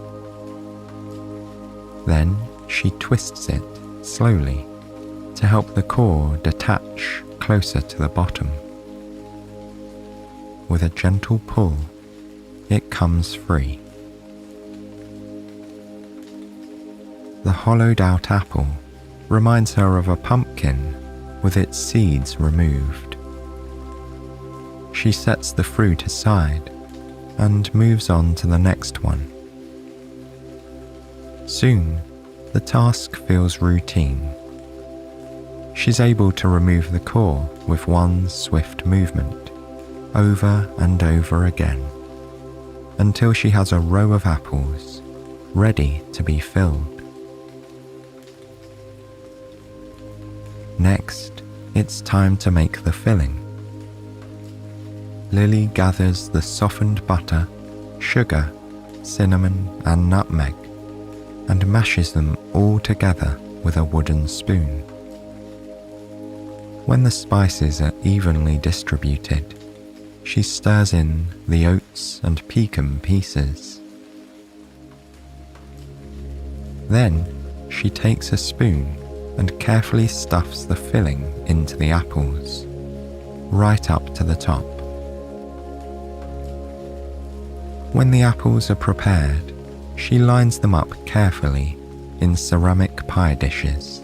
Then she twists it slowly to help the core detach closer to the bottom. With a gentle pull, it comes free. The hollowed out apple reminds her of a pumpkin with its seeds removed. She sets the fruit aside and moves on to the next one. Soon, the task feels routine. She's able to remove the core with one swift movement, over and over again, until she has a row of apples ready to be filled. Next, it's time to make the filling. Lily gathers the softened butter, sugar, cinnamon, and nutmeg, and mashes them all together with a wooden spoon. When the spices are evenly distributed, she stirs in the oats and pecan pieces. Then she takes a spoon and carefully stuffs the filling into the apples, right up to the top. When the apples are prepared, she lines them up carefully in ceramic pie dishes.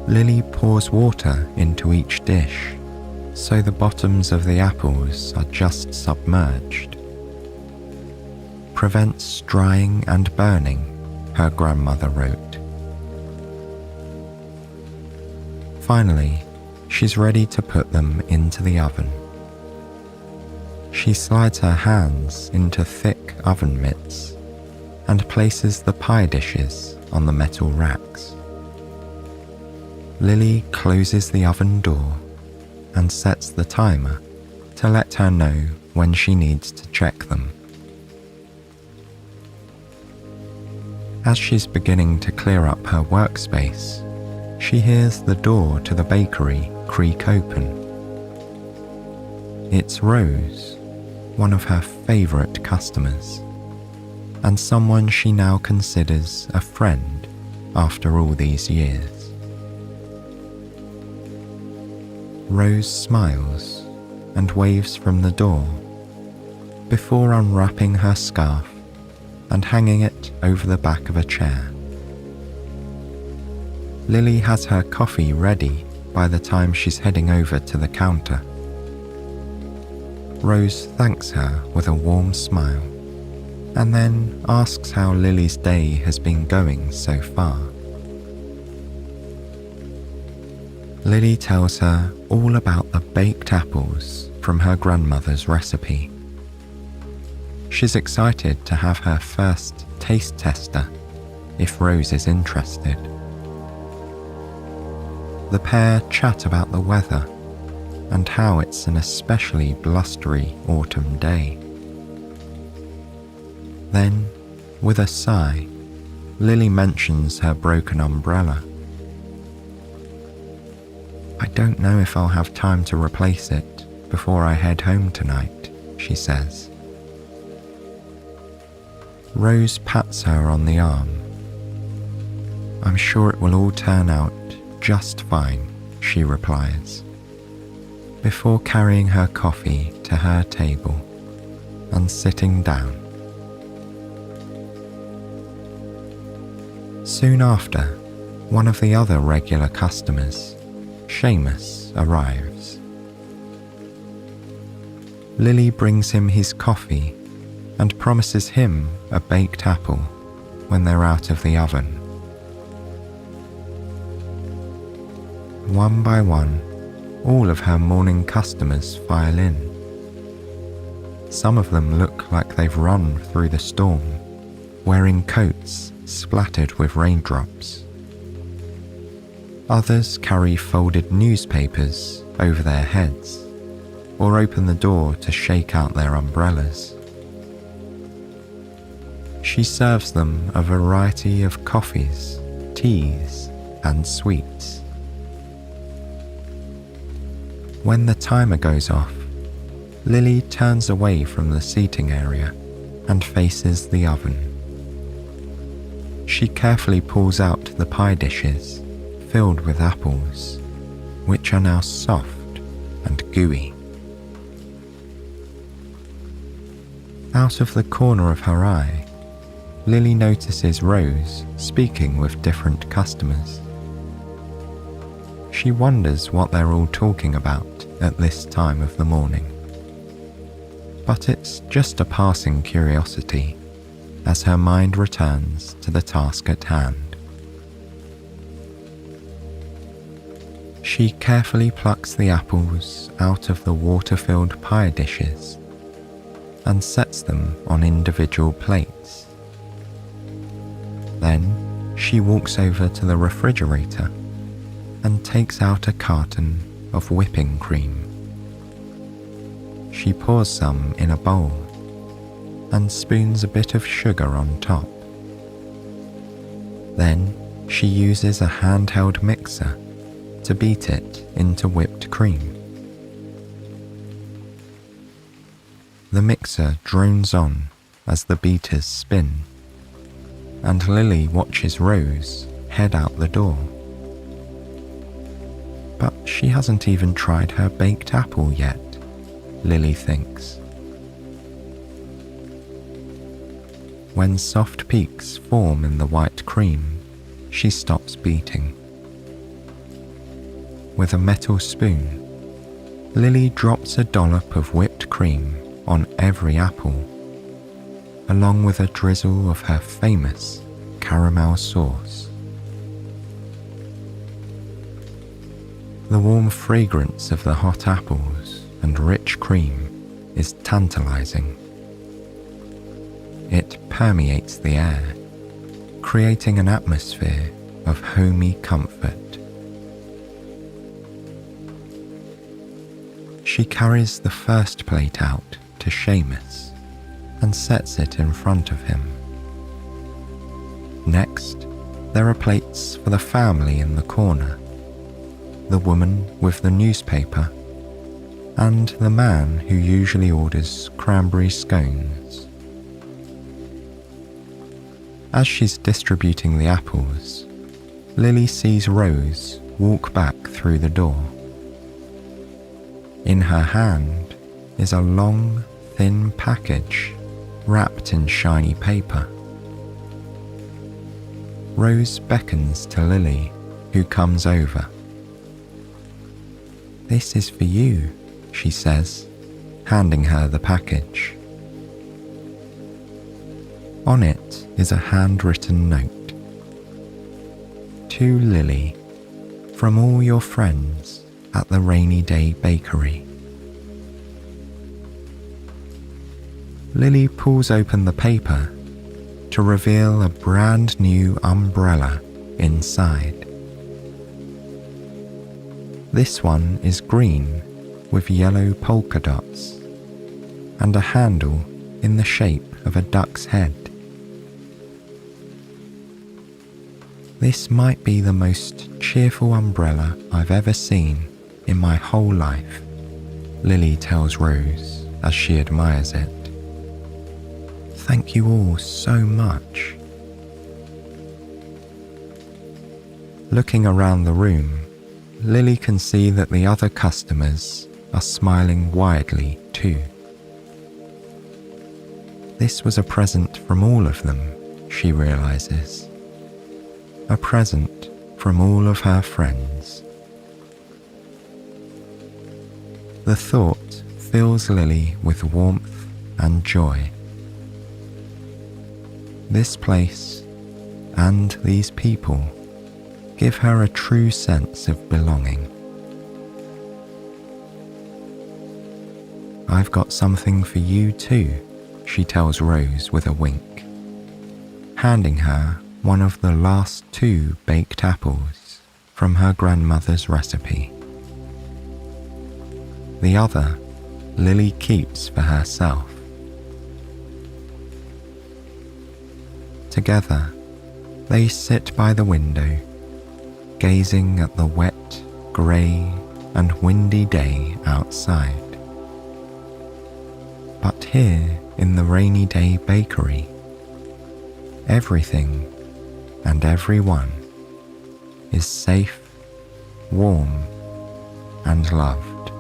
Lily pours water into each dish, so the bottoms of the apples are just submerged. Prevents drying and burning, her grandmother wrote. Finally, she's ready to put them into the oven. She slides her hands into thick oven mitts and places the pie dishes on the metal racks. Lily closes the oven door and sets the timer to let her know when she needs to check them. As she's beginning to clear up her workspace, she hears the door to the bakery creak open. It's Rose, one of her favourite customers, and someone she now considers a friend after all these years. Rose smiles and waves from the door before unwrapping her scarf and hanging it over the back of a chair. Lily has her coffee ready by the time she's heading over to the counter. Rose thanks her with a warm smile and then asks how Lily's day has been going so far. Lily tells her all about the baked apples from her grandmother's recipe. She's excited to have her first taste tester if Rose is interested. The pair chat about the weather and how it's an especially blustery autumn day. Then, with a sigh, Lily mentions her broken umbrella. "I don't know if I'll have time to replace it before I head home tonight," she says. Rose pats her on the arm. "I'm sure it will all turn out just fine," she replies, before carrying her coffee to her table and sitting down. Soon after, one of the other regular customers, Seamus, arrives. Lily brings him his coffee and promises him a baked apple when they're out of the oven. One by one, all of her morning customers file in. Some of them look like they've run through the storm, wearing coats splattered with raindrops. Others carry folded newspapers over their heads or open the door to shake out their umbrellas. She serves them a variety of coffees, teas, and sweets. When the timer goes off, Lily turns away from the seating area and faces the oven. She carefully pulls out the pie dishes filled with apples, which are now soft and gooey. Out of the corner of her eye, Lily notices Rose speaking with different customers. She wonders what they're all talking about at this time of the morning. But it's just a passing curiosity as her mind returns to the task at hand. She She carefully plucks the apples out of the water-filled pie dishes and sets them on individual plates. Then she walks over to the refrigerator and takes out a carton of whipping cream. She pours some in a bowl and spoons a bit of sugar on top. Then she uses a handheld mixer to beat it into whipped cream. The mixer drones on as the beaters spin, and Lily watches Rose head out the door. But she hasn't even tried her baked apple yet, Lily thinks. When soft peaks form in the white cream, she stops beating. With a metal spoon, Lily drops a dollop of whipped cream on every apple, along with a drizzle of her famous caramel sauce. The warm fragrance of the hot apples and rich cream is tantalizing. It permeates the air, creating an atmosphere of homey comfort. She carries the first plate out to Seamus and sets it in front of him. Next, there are plates for the family in the corner, the woman with the newspaper, and the man who usually orders cranberry scones. As she's distributing the apples, Lily sees Rose walk back through the door. In her hand is a long, thin package wrapped in shiny paper. Rose beckons to Lily, who comes over. "This is for you," she says, handing her the package. On it is a handwritten note. "To Lily, from all your friends at the Rainy Day Bakery." Lily pulls open the paper to reveal a brand new umbrella inside. This one is green with yellow polka dots and a handle in the shape of a duck's head. "This might be the most cheerful umbrella I've ever seen in my whole life," Lily tells Rose as she admires it. "Thank you all so much." Looking around the room, Lily can see that the other customers are smiling widely too. This was a present from all of them, she realizes. A present from all of her friends. The thought fills Lily with warmth and joy. This place and these people give her a true sense of belonging. "I've got something for you too," she tells Rose with a wink, handing her one of the last 2 baked apples from her grandmother's recipe. The other, Lily keeps for herself. Together, they sit by the window, gazing at the wet, grey, and windy day outside. But here in the Rainy Day Bakery, everything and everyone is safe, warm, and loved.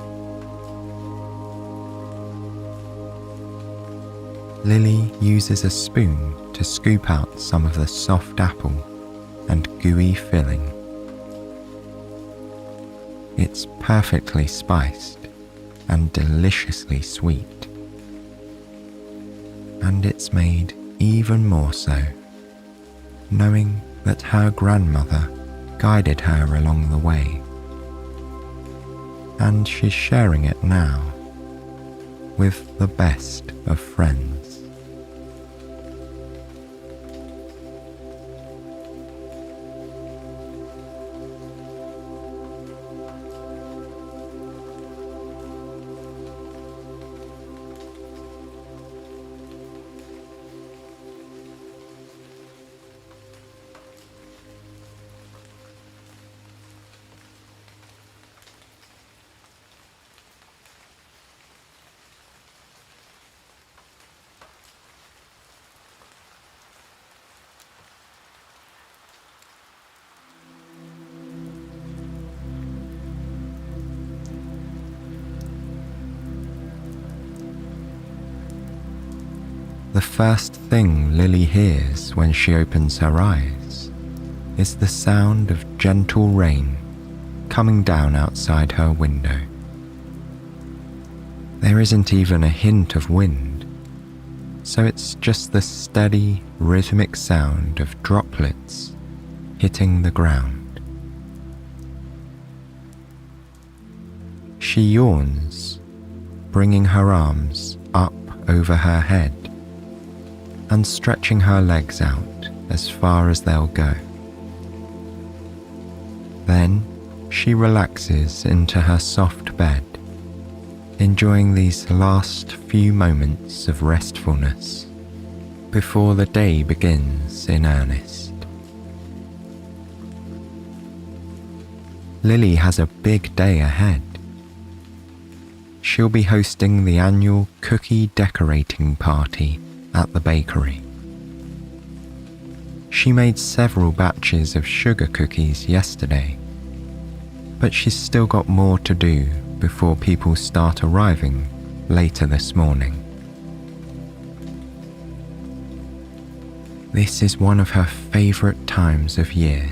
Lily uses a spoon to scoop out some of the soft apple and gooey filling. It's perfectly spiced and deliciously sweet. And it's made even more so, knowing that her grandmother guided her along the way, and she's sharing it now with the best of friends. The first thing Lily hears when she opens her eyes is the sound of gentle rain coming down outside her window. There isn't even a hint of wind, so it's just the steady, rhythmic sound of droplets hitting the ground. She yawns, bringing her arms up over her head and stretching her legs out as far as they'll go. Then she relaxes into her soft bed, enjoying these last few moments of restfulness before the day begins in earnest. Lily has a big day ahead. She'll be hosting the annual cookie decorating party at the bakery. She made several batches of sugar cookies yesterday, but she's still got more to do before people start arriving later this morning. This is one of her favourite times of year.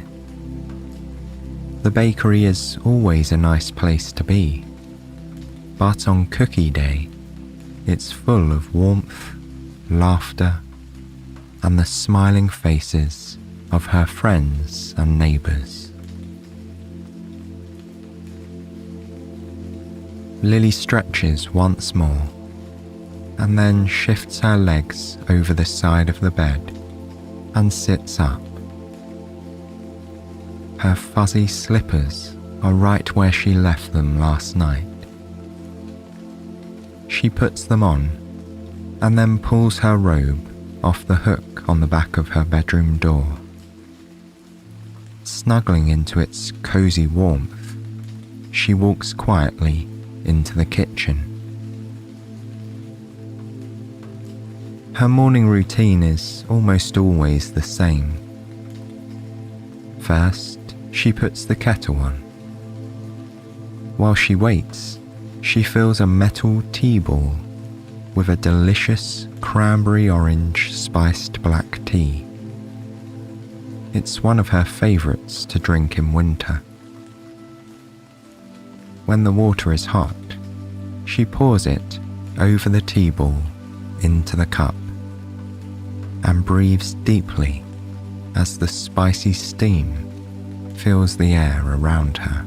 The bakery is always a nice place to be, but on Cookie Day, it's full of warmth, laughter, and the smiling faces of her friends and neighbours. Lily stretches once more and then shifts her legs over the side of the bed and sits up. Her fuzzy slippers are right where she left them last night. She puts them on and then pulls her robe off the hook on the back of her bedroom door. Snuggling into its cozy warmth, she walks quietly into the kitchen. Her morning routine is almost always the same. First, she puts the kettle on. While she waits, she fills a metal tea ball with a delicious cranberry orange spiced black tea. It's one of her favourites to drink in winter. When the water is hot, she pours it over the tea ball into the cup and breathes deeply as the spicy steam fills the air around her.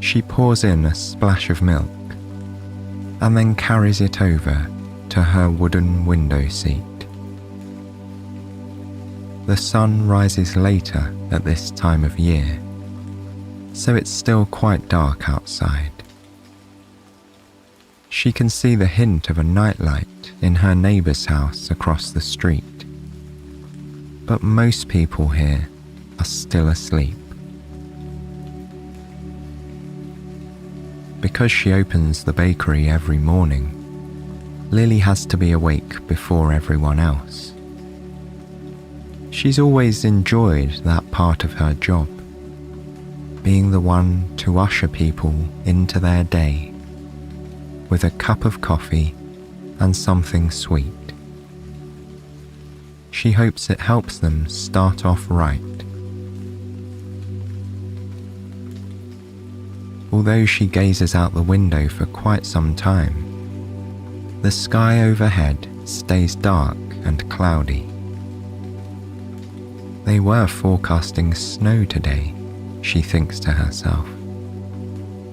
She pours in a splash of milk and then carries it over to her wooden window seat. The sun rises later at this time of year, so it's still quite dark outside. She can see the hint of a nightlight in her neighbour's house across the street, but most people here are still asleep. Because she opens the bakery every morning, Lily has to be awake before everyone else. She's always enjoyed that part of her job, being the one to usher people into their day with a cup of coffee and something sweet. She hopes it helps them start off right. Although she gazes out the window for quite some time, the sky overhead stays dark and cloudy. They were forecasting snow today, she thinks to herself.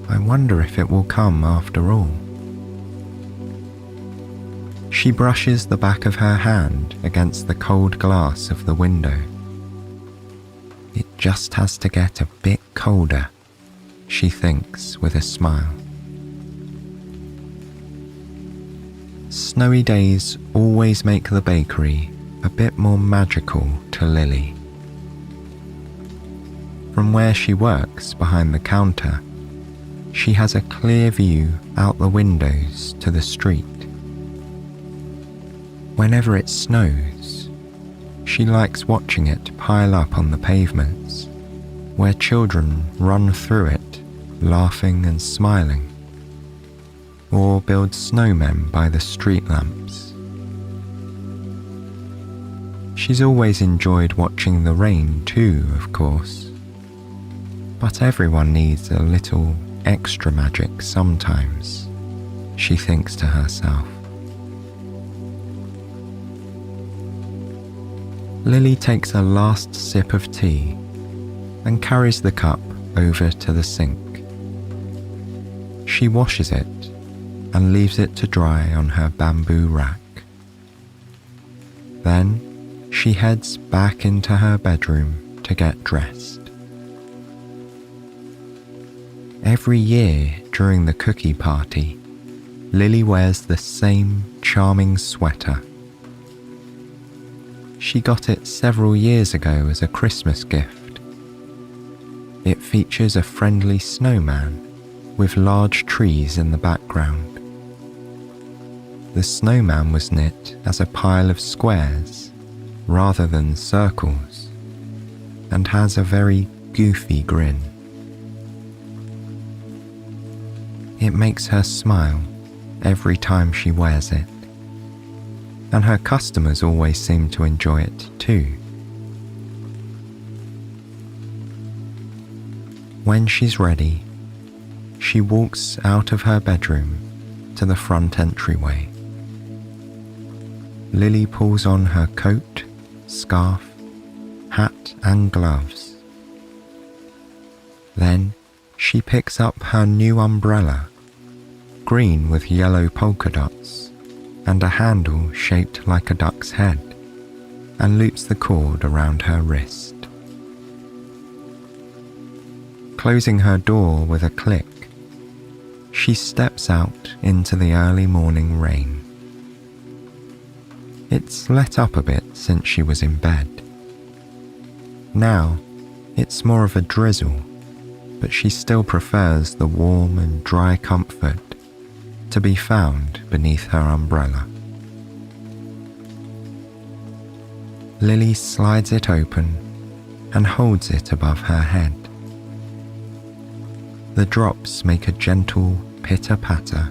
I wonder if it will come after all. She brushes the back of her hand against the cold glass of the window. It just has to get a bit colder, she thinks with a smile. Snowy days always make the bakery a bit more magical to Lily. From where she works behind the counter, she has a clear view out the windows to the street. Whenever it snows, she likes watching it pile up on the pavements, where children run through it, laughing and smiling, or build snowmen by the street lamps. She's always enjoyed watching the rain too, of course, but everyone needs a little extra magic sometimes, she thinks to herself. Lily takes a last sip of tea and carries the cup over to the sink. She washes it and leaves it to dry on her bamboo rack. Then she heads back into her bedroom to get dressed. Every year during the cookie party, Lily wears the same charming sweater. She got it several years ago as a Christmas gift. It features a friendly snowman with large trees in the background. The snowman was knit as a pile of squares rather than circles and has a very goofy grin. It makes her smile every time she wears it, and her customers always seem to enjoy it too. When she's ready, she walks out of her bedroom to the front entryway. Lily pulls on her coat, scarf, hat and gloves. Then she picks up her new umbrella, green with yellow polka dots, and a handle shaped like a duck's head, and loops the cord around her wrist. Closing her door with a click, she steps out into the early morning rain. It's let up a bit since she was in bed. Now, it's more of a drizzle, but she still prefers the warm and dry comfort to be found beneath her umbrella. Lily slides it open and holds it above her head. The drops make a gentle pitter-patter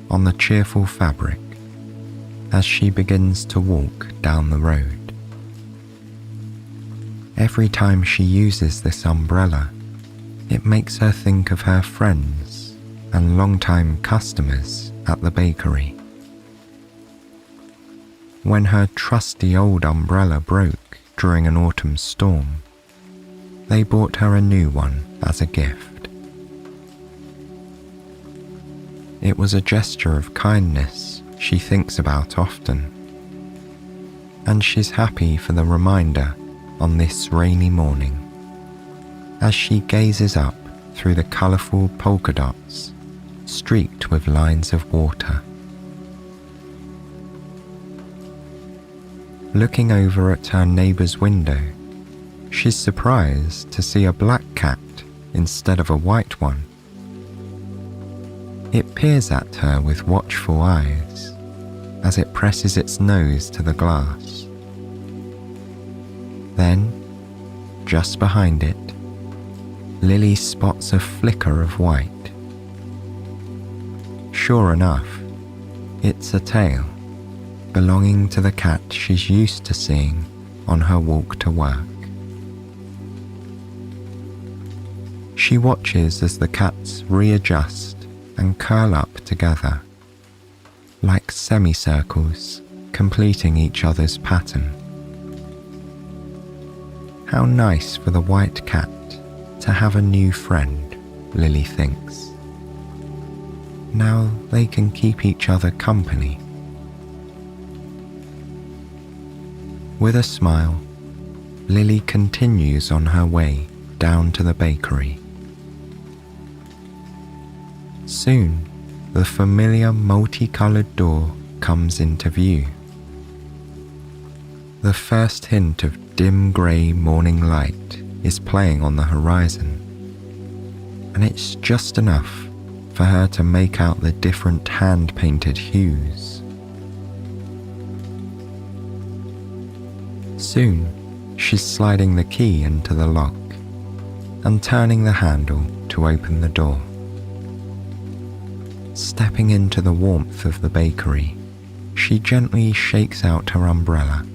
on the cheerful fabric as she begins to walk down the road. Every time she uses this umbrella, it makes her think of her friends and long-time customers at the bakery. When her trusty old umbrella broke during an autumn storm, they bought her a new one as a gift. It was a gesture of kindness she thinks about often, and she's happy for the reminder on this rainy morning as she gazes up through the colourful polka dots streaked with lines of water. Looking over at her neighbour's window, she's surprised to see a black cat instead of a white one. It peers at her with watchful eyes as it presses its nose to the glass. Then, just behind it, Lily spots a flicker of white. Sure enough, it's a tail belonging to the cat she's used to seeing on her walk to work. She watches as the cats readjust and curl up together, like semicircles completing each other's pattern. How nice for the white cat to have a new friend, Lily thinks. Now they can keep each other company. With a smile, Lily continues on her way down to the bakery. Soon, the familiar multicolored door comes into view. The first hint of dim grey morning light is playing on the horizon, and it's just enough for her to make out the different hand-painted hues. Soon, she's sliding the key into the lock and turning the handle to open the door. Stepping into the warmth of the bakery, she gently shakes out her umbrella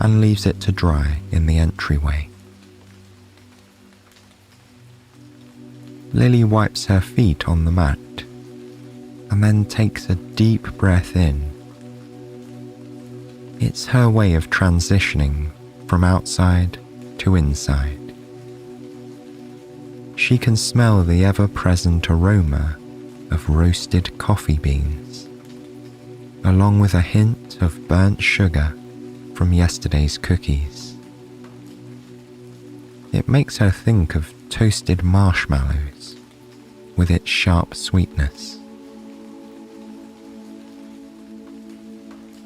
and leaves it to dry in the entryway. Lily wipes her feet on the mat and then takes a deep breath in. It's her way of transitioning from outside to inside. She can smell the ever-present aroma of roasted coffee beans, along with a hint of burnt sugar from yesterday's cookies. It makes her think of toasted marshmallows with its sharp sweetness.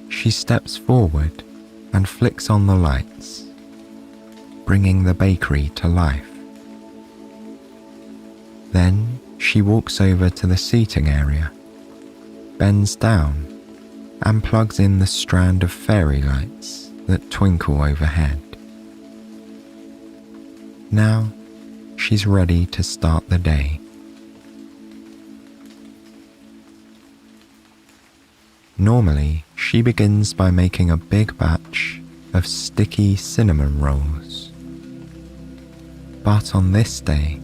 She steps forward and flicks on the lights, bringing the bakery to life. Then she walks over to the seating area, bends down, and plugs in the strand of fairy lights that twinkle overhead. Now, she's ready to start the day. Normally, she begins by making a big batch of sticky cinnamon rolls. But on this day,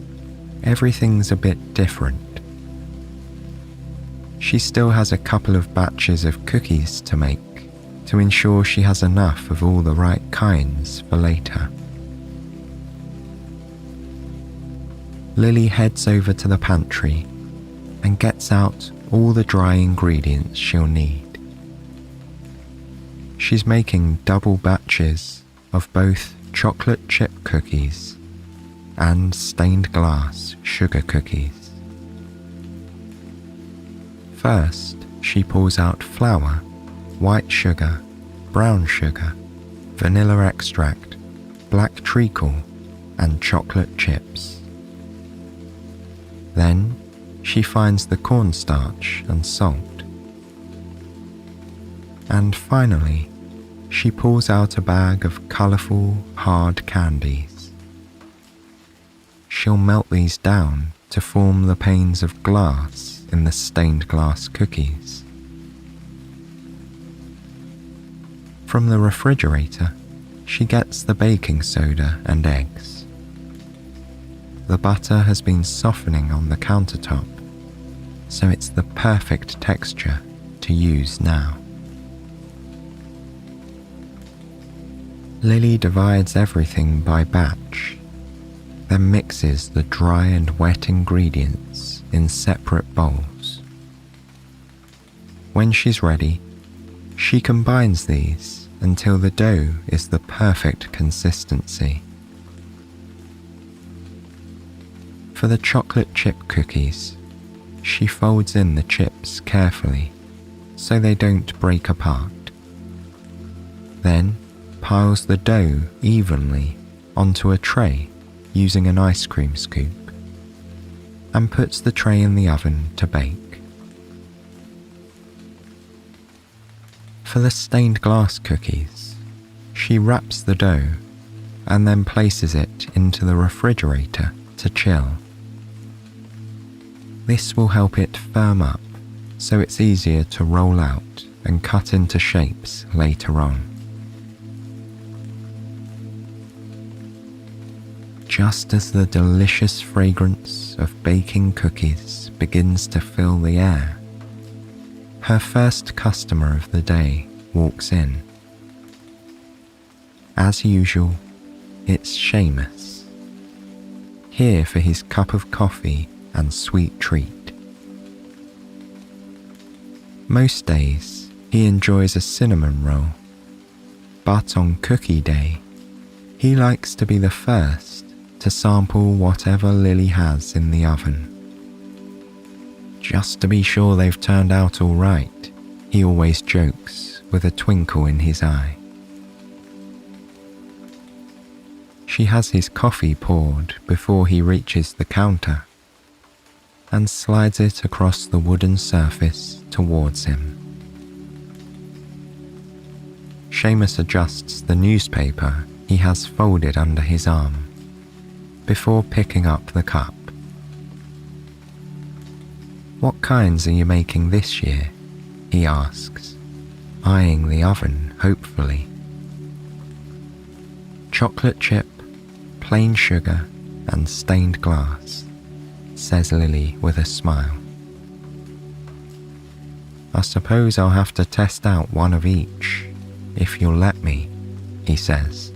everything's a bit different. She still has a couple of batches of cookies to make to ensure she has enough of all the right kinds for later. Lily heads over to the pantry and gets out all the dry ingredients she'll need. She's making double batches of both chocolate chip cookies and stained glass sugar cookies. First, she pulls out flour, white sugar, brown sugar, vanilla extract, black treacle, and chocolate chips. Then, she finds the cornstarch and salt. And finally, she pulls out a bag of colourful, hard candies. She'll melt these down to form the panes of glass in the stained glass cookies. From the refrigerator, she gets the baking soda and eggs. The butter has been softening on the countertop, so it's the perfect texture to use now. Lily divides everything by batch, then mixes the dry and wet ingredients in separate bowls. When she's ready, she combines these until the dough is the perfect consistency. For the chocolate chip cookies, she folds in the chips carefully so they don't break apart. Then piles the dough evenly onto a tray using an ice cream scoop and puts the tray in the oven to bake. For the stained glass cookies, she wraps the dough and then places it into the refrigerator to chill. This will help it firm up so it's easier to roll out and cut into shapes later on. Just as the delicious fragrance of baking cookies begins to fill the air, her first customer of the day walks in. As usual, it's Seamus. here for his cup of coffee and sweet treat. Most days, he enjoys a cinnamon roll, but on cookie day, he likes to be the first to sample whatever Lily has in the oven. Just to be sure they've turned out all right, he always jokes with a twinkle in his eye. She has his coffee poured before he reaches the counter and slides it across the wooden surface towards him. Seamus adjusts the newspaper he has folded under his arm before picking up the cup. "What kinds are you making this year?" he asks, eyeing the oven hopefully. "Chocolate chip, plain sugar, and stained glass," says Lily with a smile. "I suppose I'll have to test out one of each, if you'll let me," he says.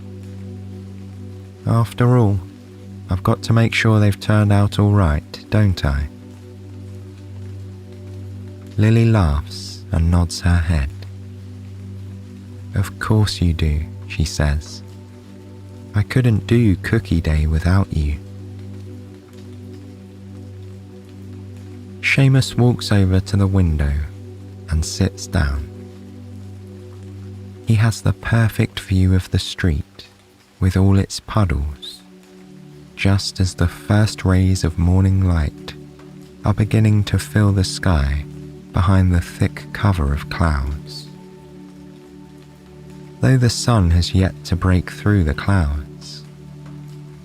"After all, I've got to make sure they've turned out all right, don't I?" Lily laughs and nods her head. "Of course you do," she says. "I couldn't do cookie day without you." Seamus walks over to the window and sits down. He has the perfect view of the street with all its puddles, just as the first rays of morning light are beginning to fill the sky behind the thick cover of clouds. Though the sun has yet to break through the clouds,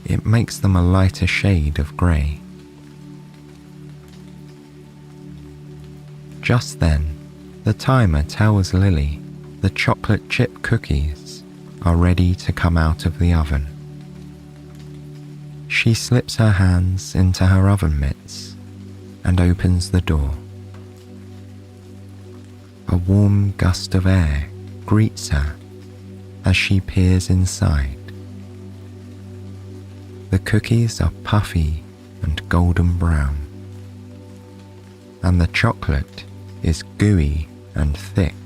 it makes them a lighter shade of grey. Just then, the timer tells Lily the chocolate chip cookies are ready to come out of the oven. She slips her hands into her oven mitts and opens the door. A warm gust of air greets her as she peers inside. The cookies are puffy and golden brown, and the chocolate is gooey and thick,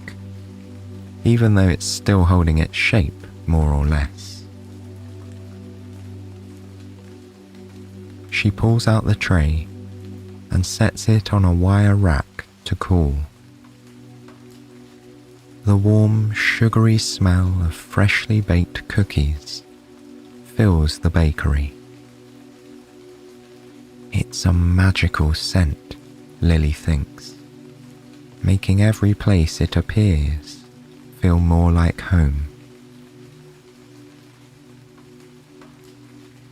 even though it's still holding its shape more or less. She pulls out the tray and sets it on a wire rack to cool. The warm, sugary smell of freshly baked cookies fills the bakery. It's a magical scent, Lily thinks, making every place it appears feel more like home.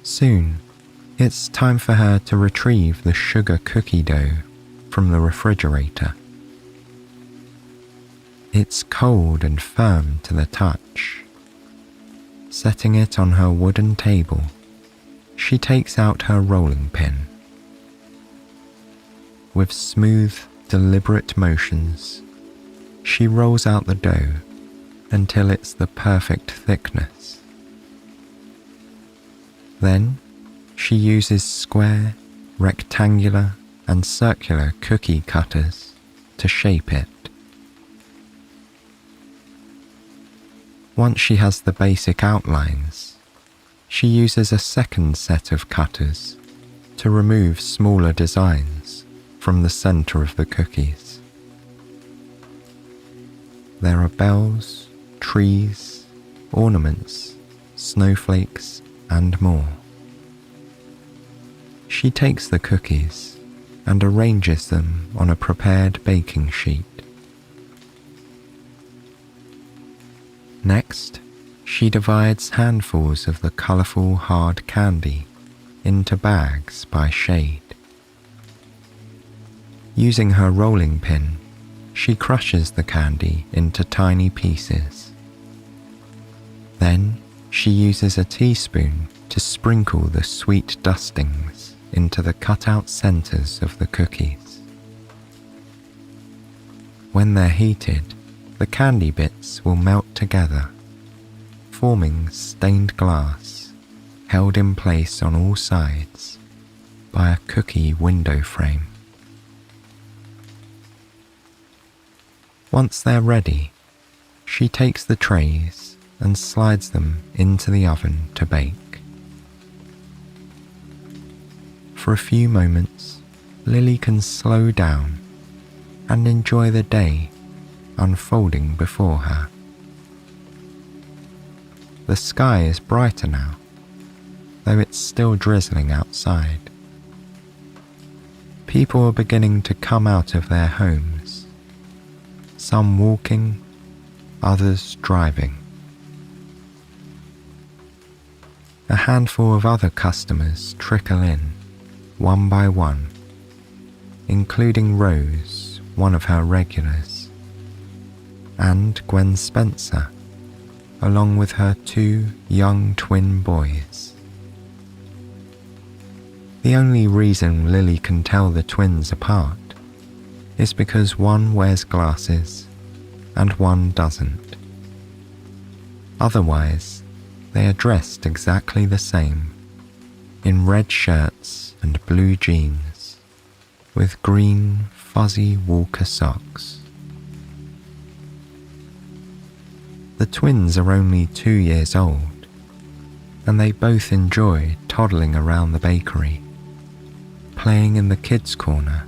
Soon, it's time for her to retrieve the sugar cookie dough from the refrigerator. It's cold and firm to the touch. Setting it on her wooden table, she takes out her rolling pin. With smooth, deliberate motions, she rolls out the dough until it's the perfect thickness. Then, she uses square, rectangular, and circular cookie cutters to shape it. Once she has the basic outlines, she uses a second set of cutters to remove smaller designs from the center of the cookies. There are bells, trees, ornaments, snowflakes, and more. She takes the cookies and arranges them on a prepared baking sheet. Next, she divides handfuls of the colourful hard candy into bags by shade. Using her rolling pin, she crushes the candy into tiny pieces. Then, she uses a teaspoon to sprinkle the sweet dustings into the cut-out centres of the cookies. When they're heated, the candy bits will melt together, forming stained glass held in place on all sides by a cookie window frame. Once they're ready, she takes the trays and slides them into the oven to bake. For a few moments, Lily can slow down and enjoy the day unfolding before her. The sky is brighter now, though it's still drizzling outside. People are beginning to come out of their homes, some walking, others driving. A handful of other customers trickle in, one by one, including Rose, one of her regulars, and Gwen Spencer, along with her 2 young twin boys. The only reason Lily can tell the twins apart is because one wears glasses and one doesn't. Otherwise, they are dressed exactly the same, in red shirts and blue jeans, with green, fuzzy Walker socks. The twins are only 2 years old, and they both enjoy toddling around the bakery, playing in the kids' corner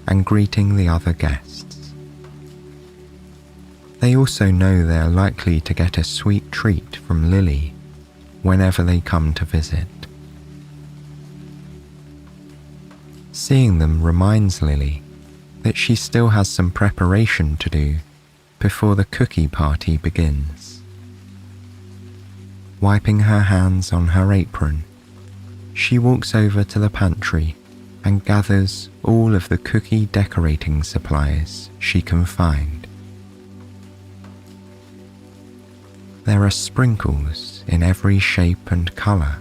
and greeting the other guests. They also know they are likely to get a sweet treat from Lily whenever they come to visit. Seeing them reminds Lily that she still has some preparation to do before the cookie party begins. Wiping her hands on her apron, she walks over to the pantry and gathers all of the cookie decorating supplies she can find. There are sprinkles in every shape and colour,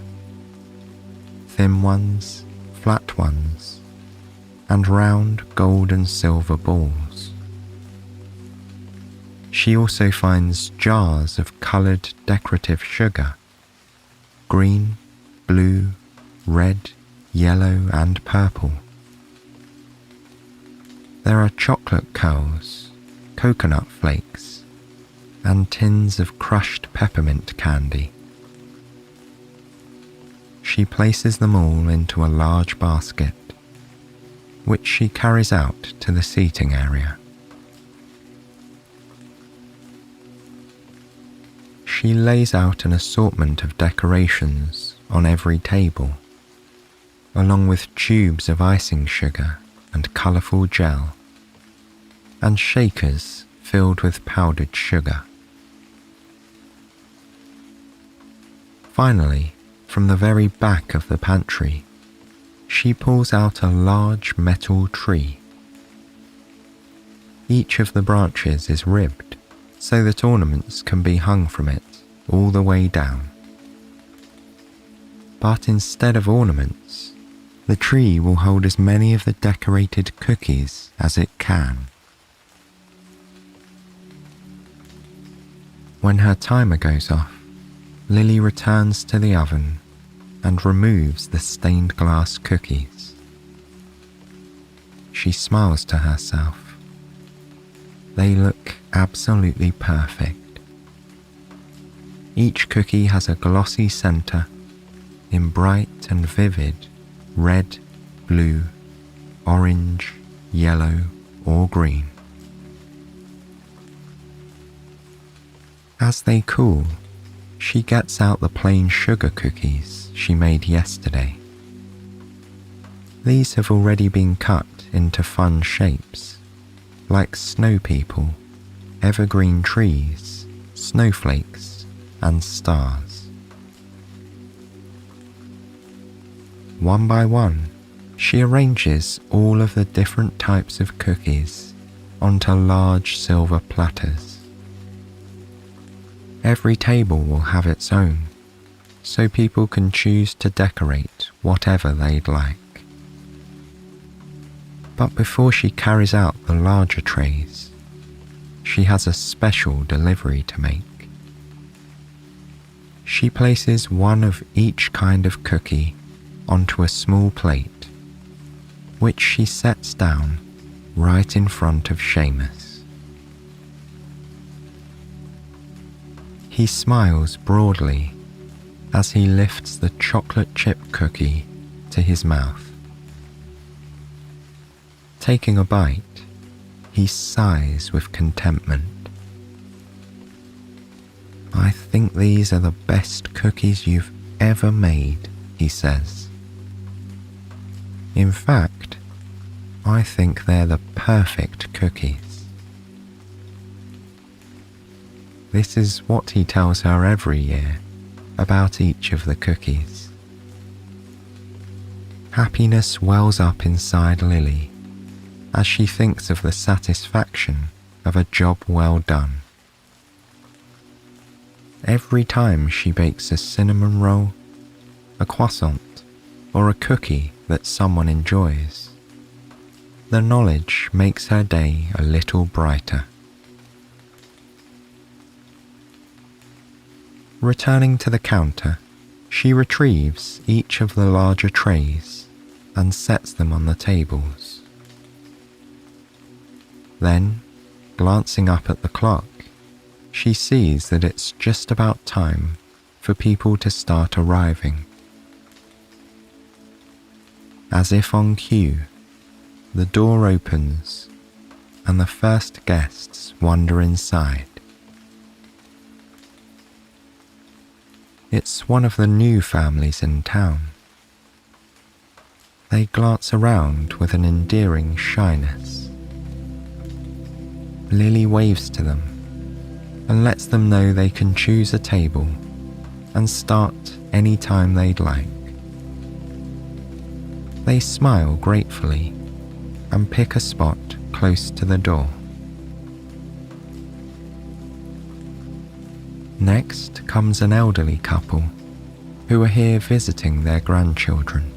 thin ones, flat ones, and round gold and silver balls. She also finds jars of coloured decorative sugar, green, blue, red, yellow and purple. There are chocolate curls, coconut flakes, and tins of crushed peppermint candy. She places them all into a large basket, which she carries out to the seating area. She lays out an assortment of decorations on every table, along with tubes of icing sugar and colourful gel, and shakers filled with powdered sugar. Finally, from the very back of the pantry, she pulls out a large metal tree. Each of the branches is ribbed so that ornaments can be hung from it all the way down. But instead of ornaments, the tree will hold as many of the decorated cookies as it can. When her timer goes off, Lily returns to the oven and removes the stained glass cookies. She smiles to herself. They look absolutely perfect. Each cookie has a glossy center in bright and vivid red, blue, orange, yellow, or green. As they cool, she gets out the plain sugar cookies she made yesterday. These have already been cut into fun shapes, like snow people, evergreen trees, snowflakes, and stars. One by one, she arranges all of the different types of cookies onto large silver platters. Every table will have its own, so people can choose to decorate whatever they'd like. But before she carries out the larger trays, she has a special delivery to make. She places one of each kind of cookie onto a small plate which she sets down right in front of Seamus. He smiles broadly as he lifts the chocolate chip cookie to his mouth. Taking a bite, he sighs with contentment. "I think these are the best cookies you've ever made," he says. "In fact, I think they're the perfect cookies." This is what he tells her every year about each of the cookies. Happiness wells up inside Lily as she thinks of the satisfaction of a job well done. Every time she bakes a cinnamon roll, a croissant, or a cookie that someone enjoys, the knowledge makes her day a little brighter. Returning to the counter, she retrieves each of the larger trays and sets them on the tables. Then, glancing up at the clock, she sees that it's just about time for people to start arriving. As if on cue, the door opens and the first guests wander inside. It's one of the new families in town. They glance around with an endearing shyness. Lily waves to them and lets them know they can choose a table and start any time they'd like. They smile gratefully and pick a spot close to the door. Next comes an elderly couple who are here visiting their grandchildren.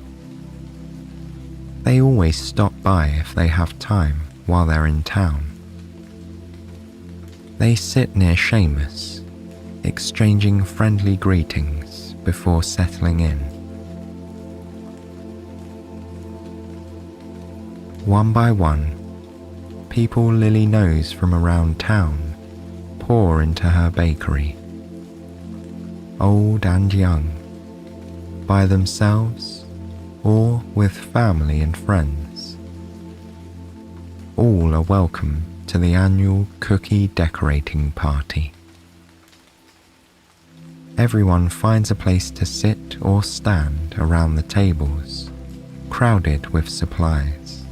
They always stop by if they have time while they're in town. They sit near Seamus, exchanging friendly greetings before settling in. One by one, people Lily knows from around town pour into her bakery. Old and young, by themselves or with family and friends. All are welcome to the annual cookie decorating party. Everyone finds a place to sit or stand around the tables, crowded with supplies.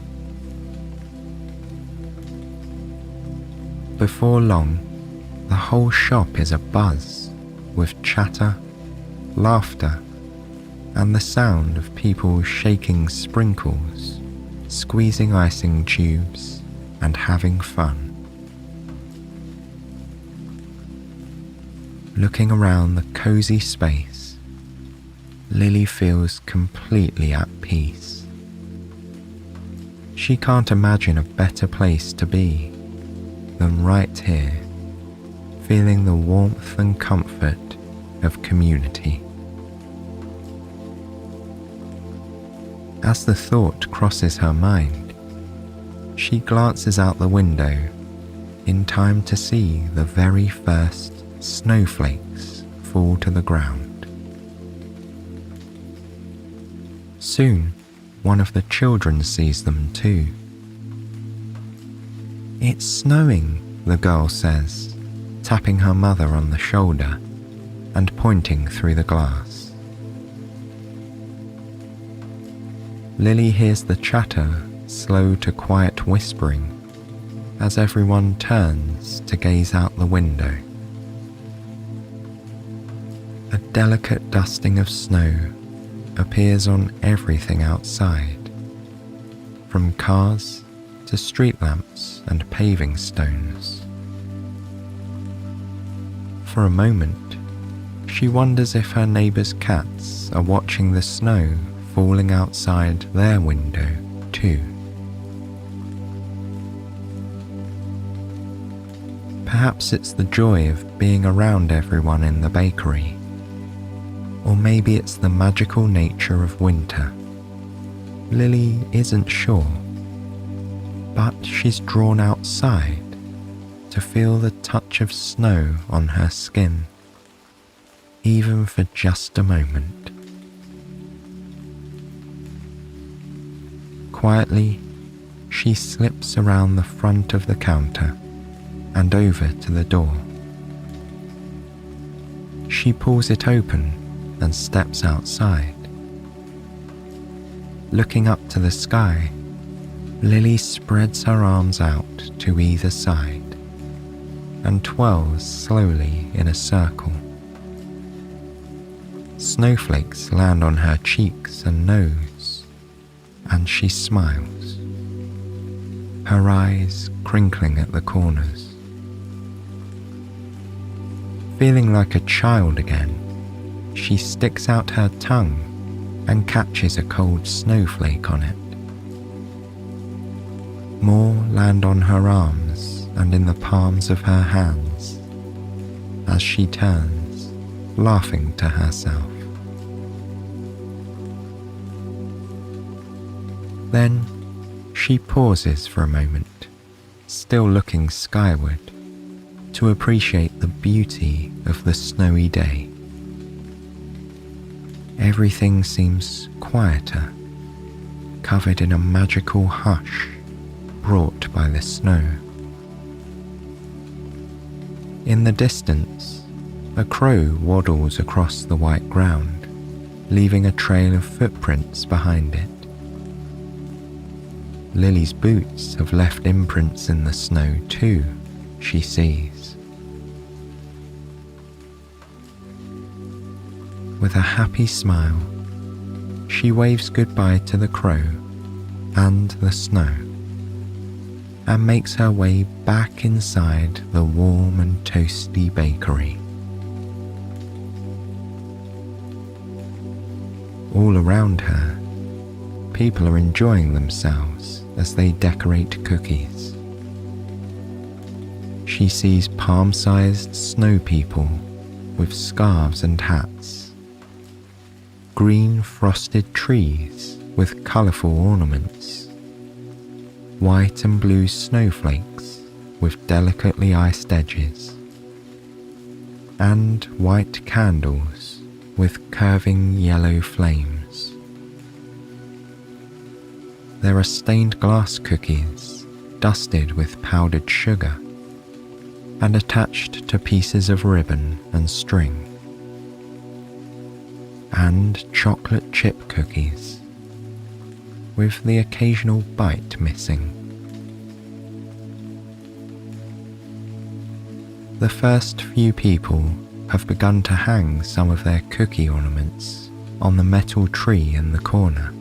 Before long, the whole shop is abuzz with chatter, laughter, and the sound of people shaking sprinkles, squeezing icing tubes, and having fun. Looking around the cozy space, Lily feels completely at peace. She can't imagine a better place to be than right here, feeling the warmth and comfort of community. As the thought crosses her mind, she glances out the window in time to see the very first snowflakes fall to the ground. Soon, one of the children sees them too. "It's snowing," the girl says, tapping her mother on the shoulder and pointing through the glass. Lily hears the chatter slow to quiet whispering as everyone turns to gaze out the window. A delicate dusting of snow appears on everything outside, from cars to street lamps and paving stones. For a moment, she wonders if her neighbour's cats are watching the snow falling outside their window too. Perhaps it's the joy of being around everyone in the bakery, or maybe it's the magical nature of winter. Lily isn't sure, but she's drawn outside to feel the touch of snow on her skin, even for just a moment. Quietly, she slips around the front of the counter and over to the door. She pulls it open and steps outside. Looking up to the sky, Lily spreads her arms out to either side and twirls slowly in a circle. Snowflakes land on her cheeks and nose, and she smiles, her eyes crinkling at the corners. Feeling like a child again, she sticks out her tongue and catches a cold snowflake on it. More land on her arms and in the palms of her hands as she turns, laughing to herself. Then she pauses for a moment, still looking skyward, to appreciate the beauty of the snowy day. Everything seems quieter, covered in a magical hush brought by the snow. In the distance, a crow waddles across the white ground, leaving a trail of footprints behind it. Lily's boots have left imprints in the snow too, she sees. With a happy smile, she waves goodbye to the crow and the snow and makes her way back inside the warm and toasty bakery. All around her, people are enjoying themselves as they decorate cookies. She sees palm-sized snow people with scarves and hats, green frosted trees with colourful ornaments, white and blue snowflakes with delicately iced edges, and white candles with curving yellow flames. There are stained glass cookies dusted with powdered sugar and attached to pieces of ribbon and string, and chocolate chip cookies with the occasional bite missing. The first few people have begun to hang some of their cookie ornaments on the metal tree in the corner.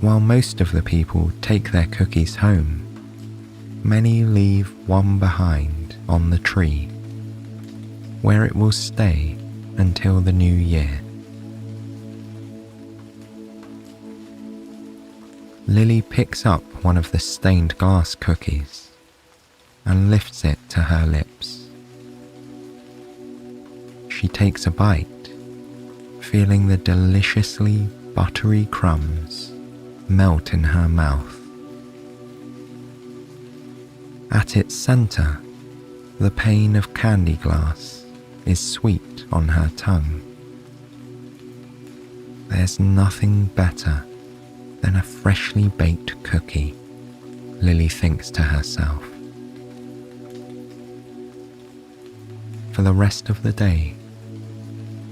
While most of the people take their cookies home, many leave one behind on the tree, where it will stay until the new year. Lily picks up one of the stained glass cookies and lifts it to her lips. She takes a bite, feeling the deliciously buttery crumbs melt in her mouth. At its center, the pane of candy glass is sweet on her tongue. There's nothing better than a freshly baked cookie, Lily thinks to herself. For the rest of the day,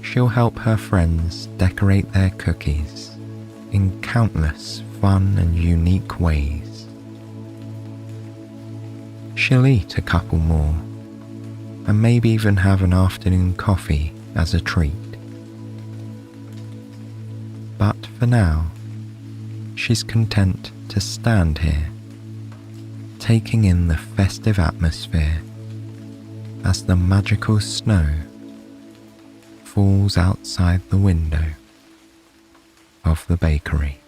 she'll help her friends decorate their cookies in countless fun and unique ways. She'll eat a couple more, and maybe even have an afternoon coffee as a treat. But for now, she's content to stand here, taking in the festive atmosphere as the magical snow falls outside the window of the bakery.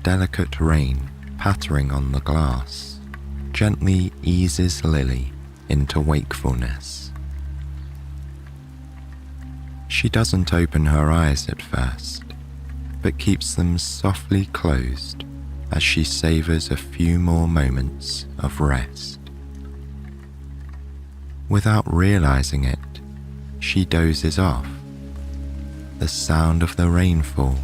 delicate rain pattering on the glass gently eases Lily into wakefulness. She doesn't open her eyes at first, but keeps them softly closed as she savors a few more moments of rest. Without realizing it, she dozes off, the sound of the rainfall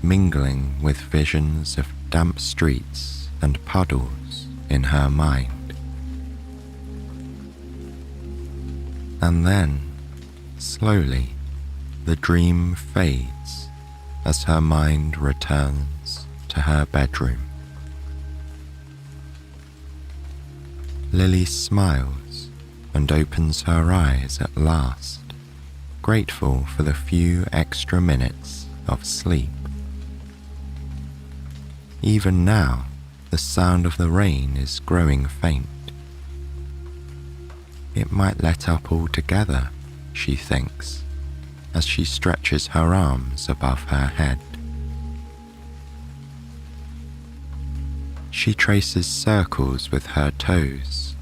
mingling with visions of damp streets and puddles in her mind. And then, slowly, the dream fades as her mind returns to her bedroom. Lily smiles and opens her eyes at last, grateful for the few extra minutes of sleep. Even now, the sound of the rain is growing faint. It might let up altogether, she thinks, as she stretches her arms above her head. She traces circles with her toes,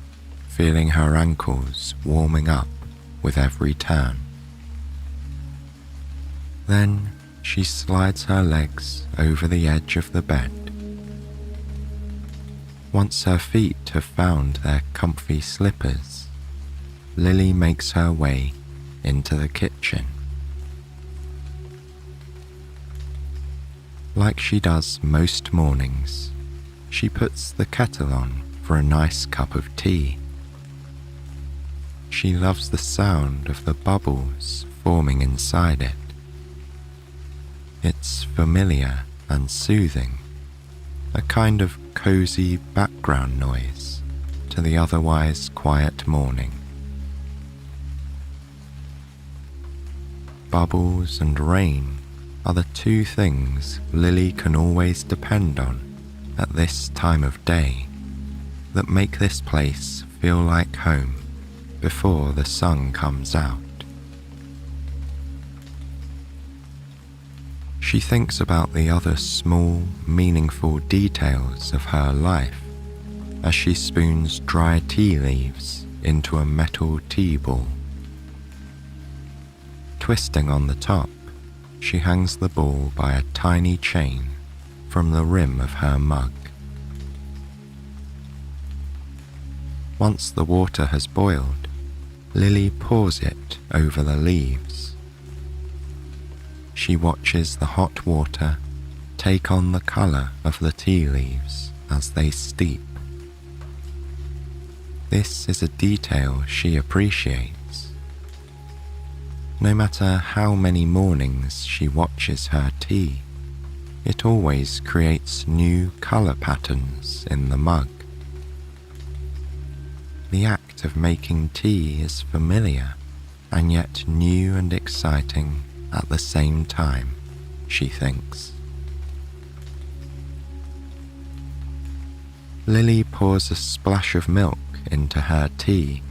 feeling her ankles warming up with every turn. Then she slides her legs over the edge of the bed. Once her feet have found their comfy slippers, Lily makes her way into the kitchen. Like she does most mornings, she puts the kettle on for a nice cup of tea. She loves the sound of the bubbles forming inside it. It's familiar and soothing, a kind of cozy background noise to the otherwise quiet morning. Bubbles and rain are the two things Lily can always depend on at this time of day that make this place feel like home before the sun comes out. She thinks about the other small, meaningful details of her life as she spoons dry tea leaves into a metal tea ball. Twisting on the top, she hangs the ball by a tiny chain from the rim of her mug. Once the water has boiled, Lily pours it over the leaves. She watches the hot water take on the colour of the tea leaves as they steep. This is a detail she appreciates. No matter how many mornings she watches her tea, it always creates new colour patterns in the mug. The act of making tea is familiar and yet new and exciting at the same time, she thinks. Lily pours a splash of milk into her tea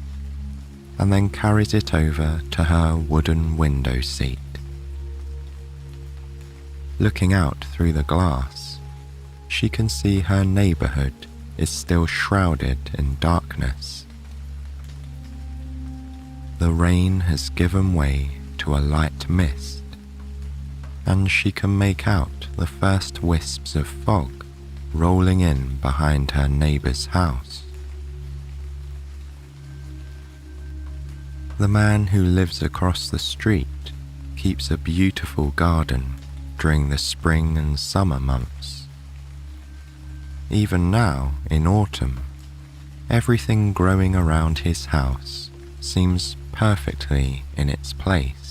and then carries it over to her wooden window seat. Looking out through the glass, she can see her neighbourhood is still shrouded in darkness. The rain has given way to a light mist, and she can make out the first wisps of fog rolling in behind her neighbour's house. The man who lives across the street keeps a beautiful garden during the spring and summer months. Even now, in autumn, everything growing around his house seems perfectly in its place.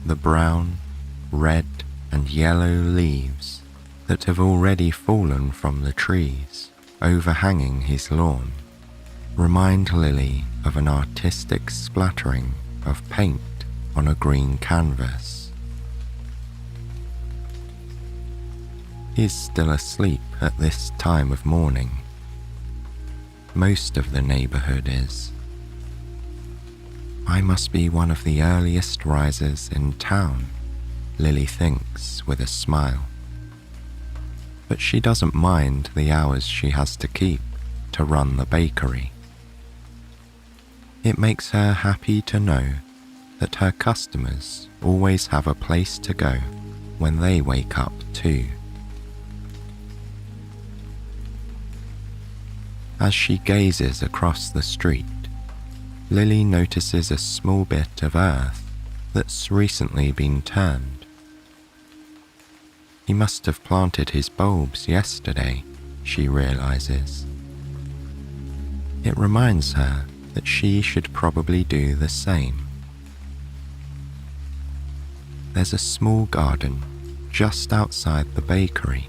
The brown, red, and yellow leaves that have already fallen from the trees overhanging his lawn remind Lily of an artistic splattering of paint on a green canvas. He is still asleep at this time of morning. Most of the neighbourhood is. I must be one of the earliest risers in town, Lily thinks with a smile. but she doesn't mind the hours she has to keep to run the bakery. It makes her happy to know that her customers always have a place to go when they wake up too. As she gazes across the street, Lily notices a small bit of earth that's recently been turned. He must have planted his bulbs yesterday, she realizes. It reminds her that she should probably do the same. There's a small garden just outside the bakery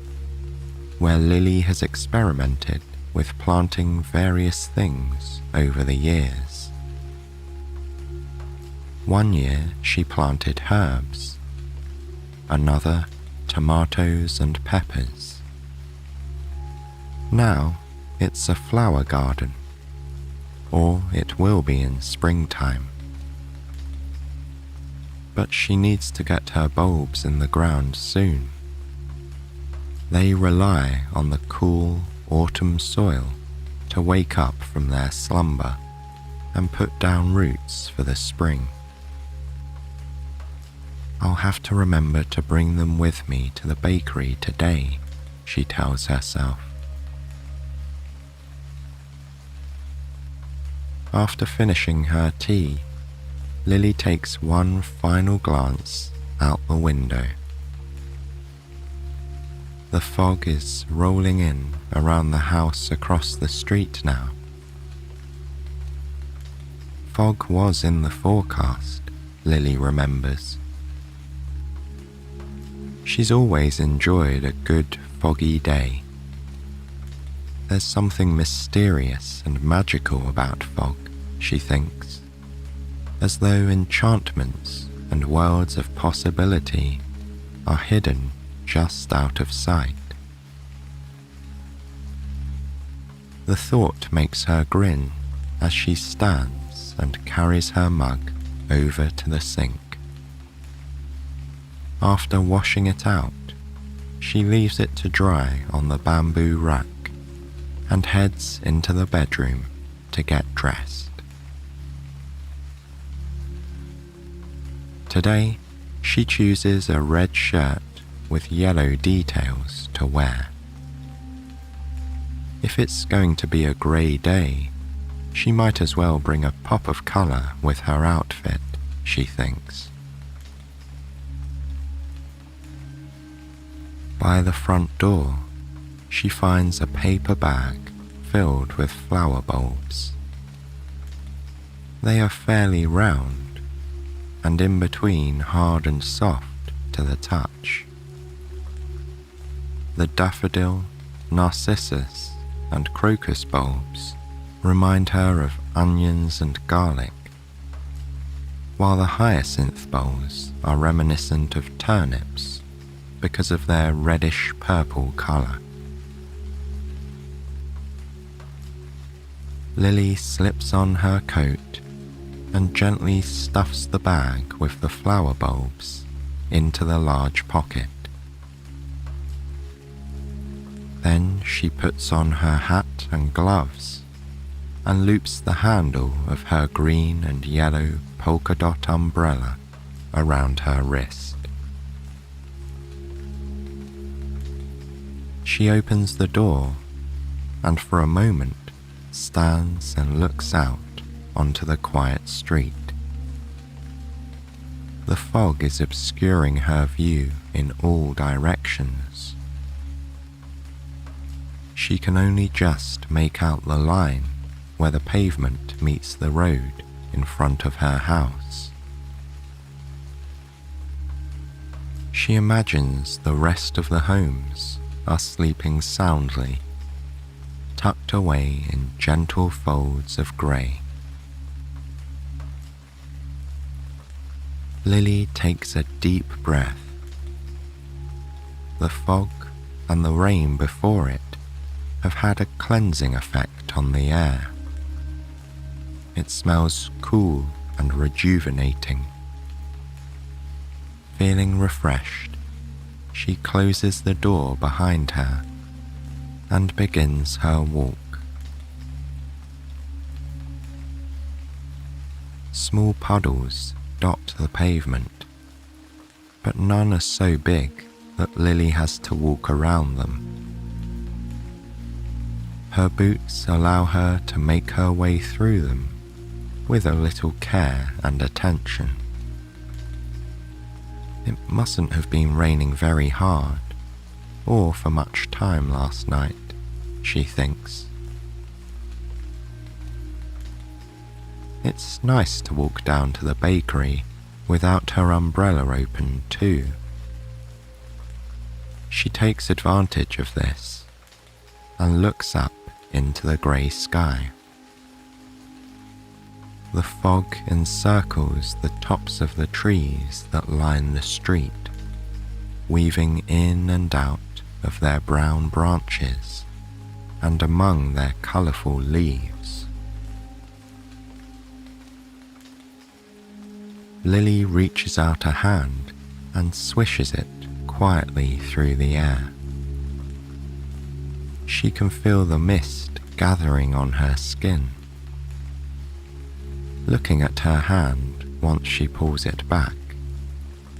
where Lily has experimented with planting various things over the years. One year she planted herbs, another tomatoes and peppers. Now it's a flower garden, or it will be in springtime. But she needs to get her bulbs in the ground soon. They rely on the cool autumn soil to wake up from their slumber and put down roots for the spring. I'll have to remember to bring them with me to the bakery today, she tells herself. After finishing her tea, Lily takes one final glance out the window. The fog is rolling in around the house across the street now. Fog was in the forecast, Lily remembers. She's always enjoyed a good foggy day. There's something mysterious and magical about fog, she thinks, as though enchantments and worlds of possibility are hidden just out of sight. The thought makes her grin as she stands and carries her mug over to the sink. After washing it out, she leaves it to dry on the bamboo rack and heads into the bedroom to get dressed. Today, she chooses a red shirt with yellow details to wear. If it's going to be a grey day, she might as well bring a pop of colour with her outfit, she thinks. By the front door, she finds a paper bag filled with flower bulbs. They are fairly round, and in between hard and soft to the touch. The daffodil, narcissus, and crocus bulbs remind her of onions and garlic, while the hyacinth bowls are reminiscent of turnips because of their reddish-purple colour. Lily slips on her coat and gently stuffs the bag with the flower bulbs into the large pocket. Then she puts on her hat and gloves and loops the handle of her green and yellow polka dot umbrella around her wrist. She opens the door and for a moment stands and looks out onto the quiet street. The fog is obscuring her view in all directions. She can only just make out the line where the pavement meets the road in front of her house. She imagines the rest of the homes are sleeping soundly, tucked away in gentle folds of grey. Lily takes a deep breath. The fog and the rain before it have had a cleansing effect on the air. It smells cool and rejuvenating. Feeling refreshed, she closes the door behind her and begins her walk. Small puddles dot the pavement, but none are so big that Lily has to walk around them. Her boots allow her to make her way through them with a little care and attention. It mustn't have been raining very hard or for much time last night, she thinks. It's nice to walk down to the bakery without her umbrella open too. She takes advantage of this and looks up into the grey sky. The fog encircles the tops of the trees that line the street, weaving in and out of their brown branches and among their colourful leaves. Lily reaches out a hand and swishes it quietly through the air. She can feel the mist gathering on her skin. Looking at her hand once she pulls it back,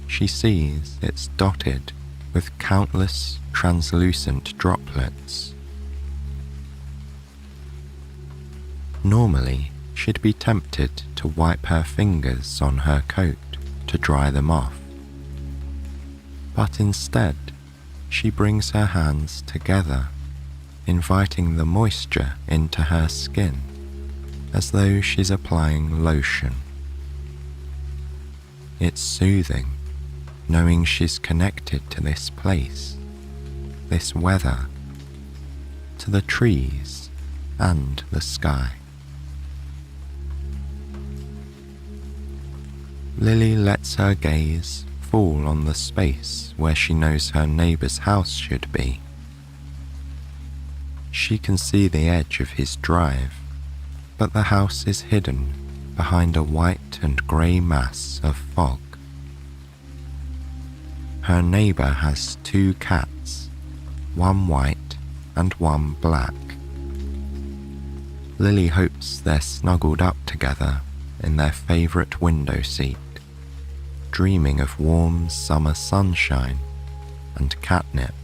she sees it's dotted with countless translucent droplets. Normally, she'd be tempted to wipe her fingers on her coat to dry them off. But instead, she brings her hands together, inviting the moisture into her skin, as though she's applying lotion. It's soothing, knowing she's connected to this place, this weather, to the trees and the sky. Lily lets her gaze fall on the space where she knows her neighbour's house should be. She can see the edge of his drive, but the house is hidden behind a white and grey mass of fog. Her neighbour has 2 cats, one white and one black. Lily hopes they're snuggled up together in their favourite window seat, dreaming of warm summer sunshine and catnip.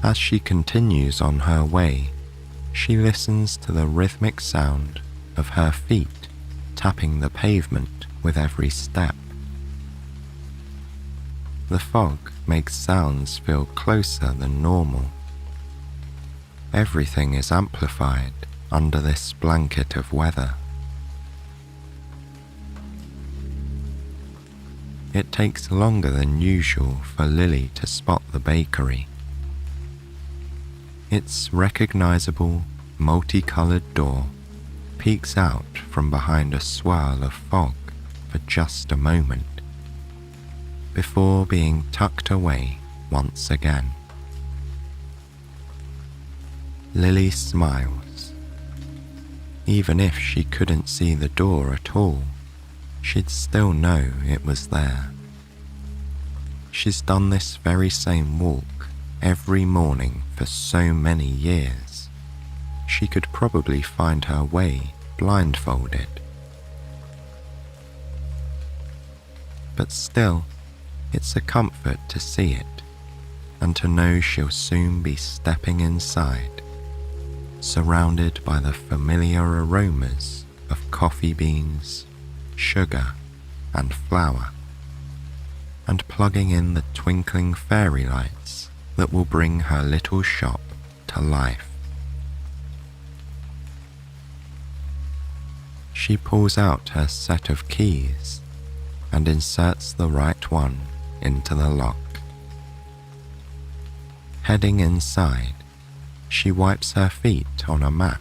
As she continues on her way, she listens to the rhythmic sound of her feet tapping the pavement with every step. The fog makes sounds feel closer than normal. Everything is amplified under this blanket of weather. It takes longer than usual for Lily to spot the bakery. Its recognizable, multicolored door peeks out from behind a swirl of fog for just a moment, before being tucked away once again. Lily smiles. Even if she couldn't see the door at all, she'd still know it was there. She's done this very same walk every morning for so many years. She could probably find her way blindfolded. But still, it's a comfort to see it and to know she'll soon be stepping inside, surrounded by the familiar aromas of coffee beans, sugar, and flour, and plugging in the twinkling fairy lights that will bring her little shop to life. She pulls out her set of keys and inserts the right one into the lock. Heading inside, she wipes her feet on a mat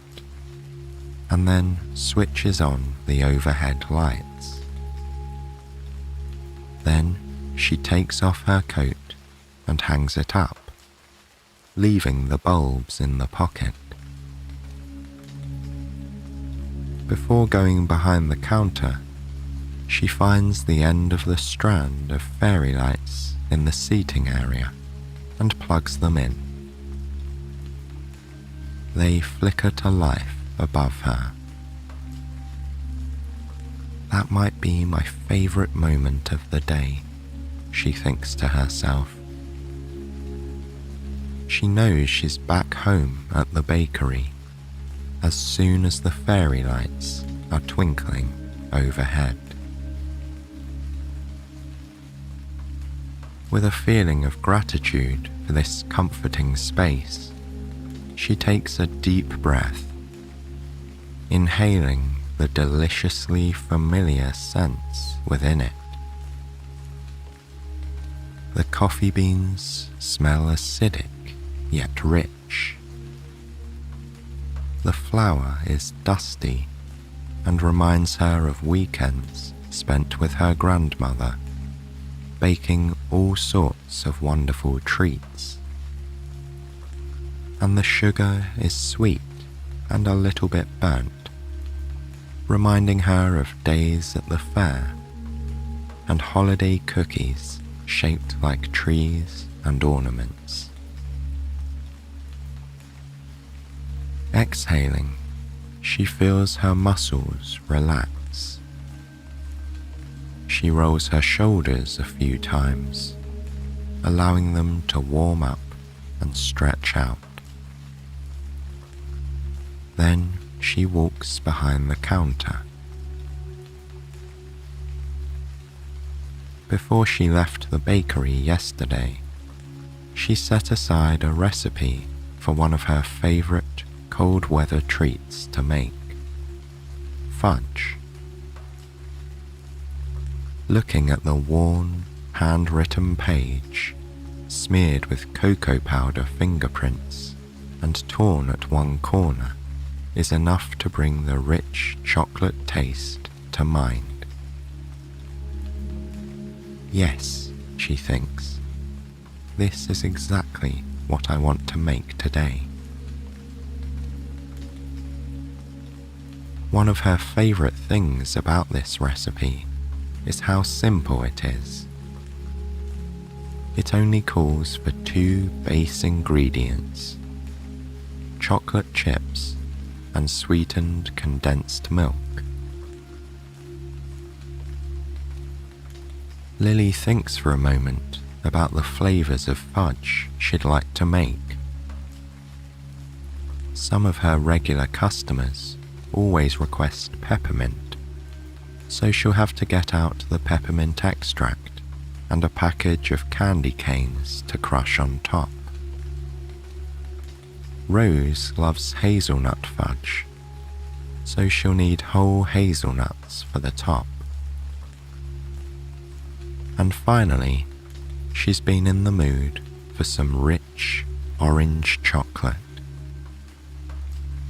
and then switches on the overhead lights. Then she takes off her coat and hangs it up, leaving the bulbs in the pocket. Before going behind the counter, she finds the end of the strand of fairy lights in the seating area and plugs them in. They flicker to life above her. That might be my favorite moment of the day, she thinks to herself. She knows she's back home at the bakery as soon as the fairy lights are twinkling overhead. With a feeling of gratitude for this comforting space, she takes a deep breath, inhaling the deliciously familiar scents within it. The coffee beans smell acidic yet rich. The flour is dusty and reminds her of weekends spent with her grandmother, baking all sorts of wonderful treats. And the sugar is sweet and a little bit burnt, reminding her of days at the fair and holiday cookies shaped like trees and ornaments. Exhaling, she feels her muscles relax. She rolls her shoulders a few times, allowing them to warm up and stretch out. Then she walks behind the counter. Before she left the bakery yesterday, she set aside a recipe for one of her favorite cold weather treats to make: fudge. Looking at the worn, handwritten page, smeared with cocoa powder fingerprints and torn at one corner, is enough to bring the rich chocolate taste to mind. Yes, she thinks, this is exactly what I want to make today. One of her favorite things about this recipe is how simple it is. It only calls for 2 base ingredients: chocolate chips and sweetened condensed milk. Lily thinks for a moment about the flavors of fudge she'd like to make. Some of her regular customers always request peppermint, so she'll have to get out the peppermint extract and a package of candy canes to crush on top. Rose loves hazelnut fudge, so she'll need whole hazelnuts for the top. And finally, she's been in the mood for some rich orange chocolate.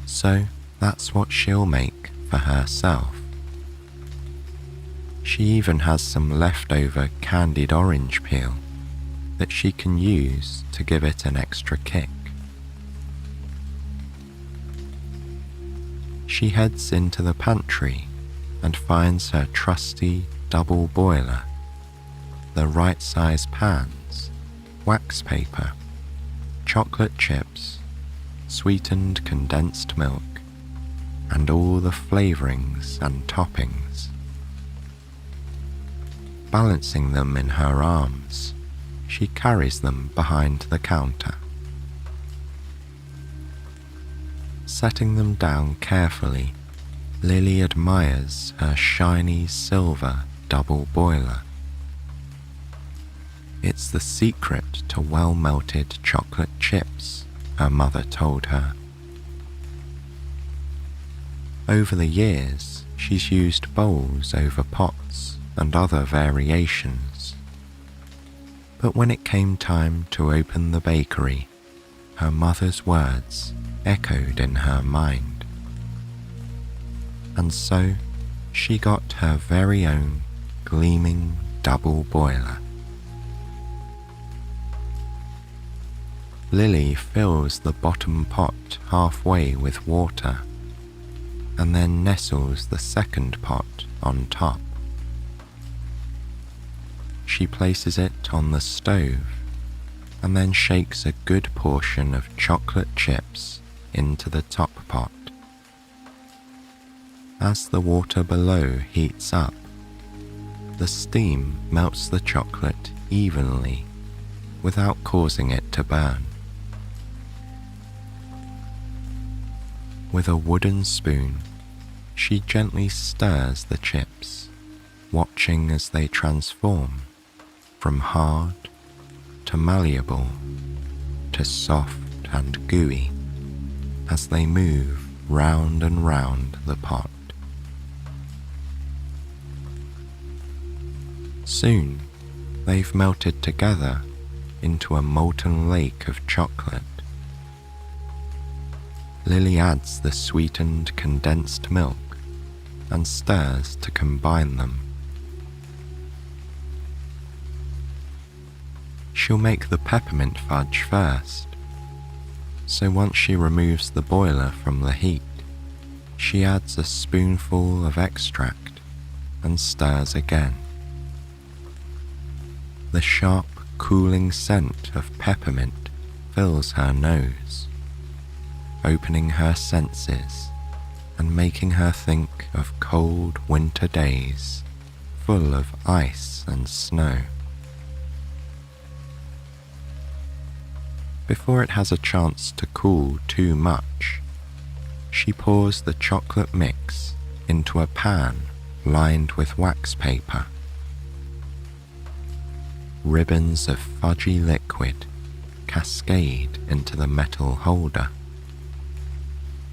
So that's what she'll make for herself. She even has some leftover candied orange peel that she can use to give it an extra kick. She heads into the pantry and finds her trusty double boiler, the right size pans, wax paper, chocolate chips, sweetened condensed milk, and all the flavorings and toppings. Balancing them in her arms, she carries them behind the counter. Setting them down carefully, Lily admires her shiny silver double boiler. It's the secret to well-melted chocolate chips, her mother told her. Over the years, she's used bowls over pots and other variations. But when it came time to open the bakery, her mother's words echoed in her mind. And so, she got her very own gleaming double boiler. Lily fills the bottom pot halfway with water, and then nestles the second pot on top. She places it on the stove and then shakes a good portion of chocolate chips into the top pot. As the water below heats up, the steam melts the chocolate evenly without causing it to burn. With a wooden spoon, she gently stirs the chips, watching as they transform from hard to malleable to soft and gooey as they move round and round the pot. Soon, they've melted together into a molten lake of chocolate. Lily adds the sweetened condensed milk and stirs to combine them. She'll make the peppermint fudge first, so once she removes the boiler from the heat, she adds a spoonful of extract and stirs again. The sharp, cooling scent of peppermint fills her nose, opening her senses and making her think of cold winter days full of ice and snow. Before it has a chance to cool too much, she pours the chocolate mix into a pan lined with wax paper. Ribbons of fudgy liquid cascade into the metal holder,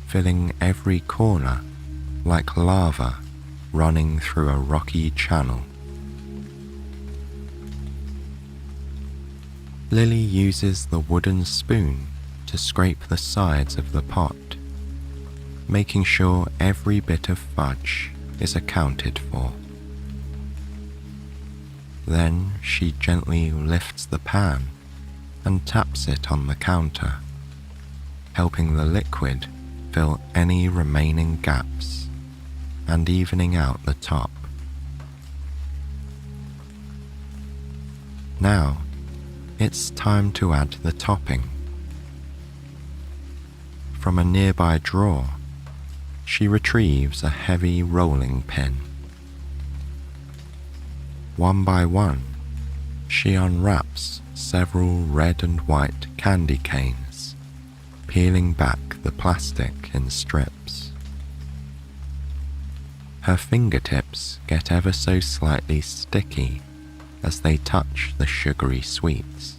filling every corner like lava running through a rocky channel. Lily uses the wooden spoon to scrape the sides of the pot, making sure every bit of fudge is accounted for. Then she gently lifts the pan and taps it on the counter, helping the liquid fill any remaining gaps and evening out the top. Now, it's time to add the topping. From a nearby drawer, she retrieves a heavy rolling pin. One by one, she unwraps several red and white candy canes, peeling back the plastic in strips. Her fingertips get ever so slightly sticky as they touch the sugary sweets.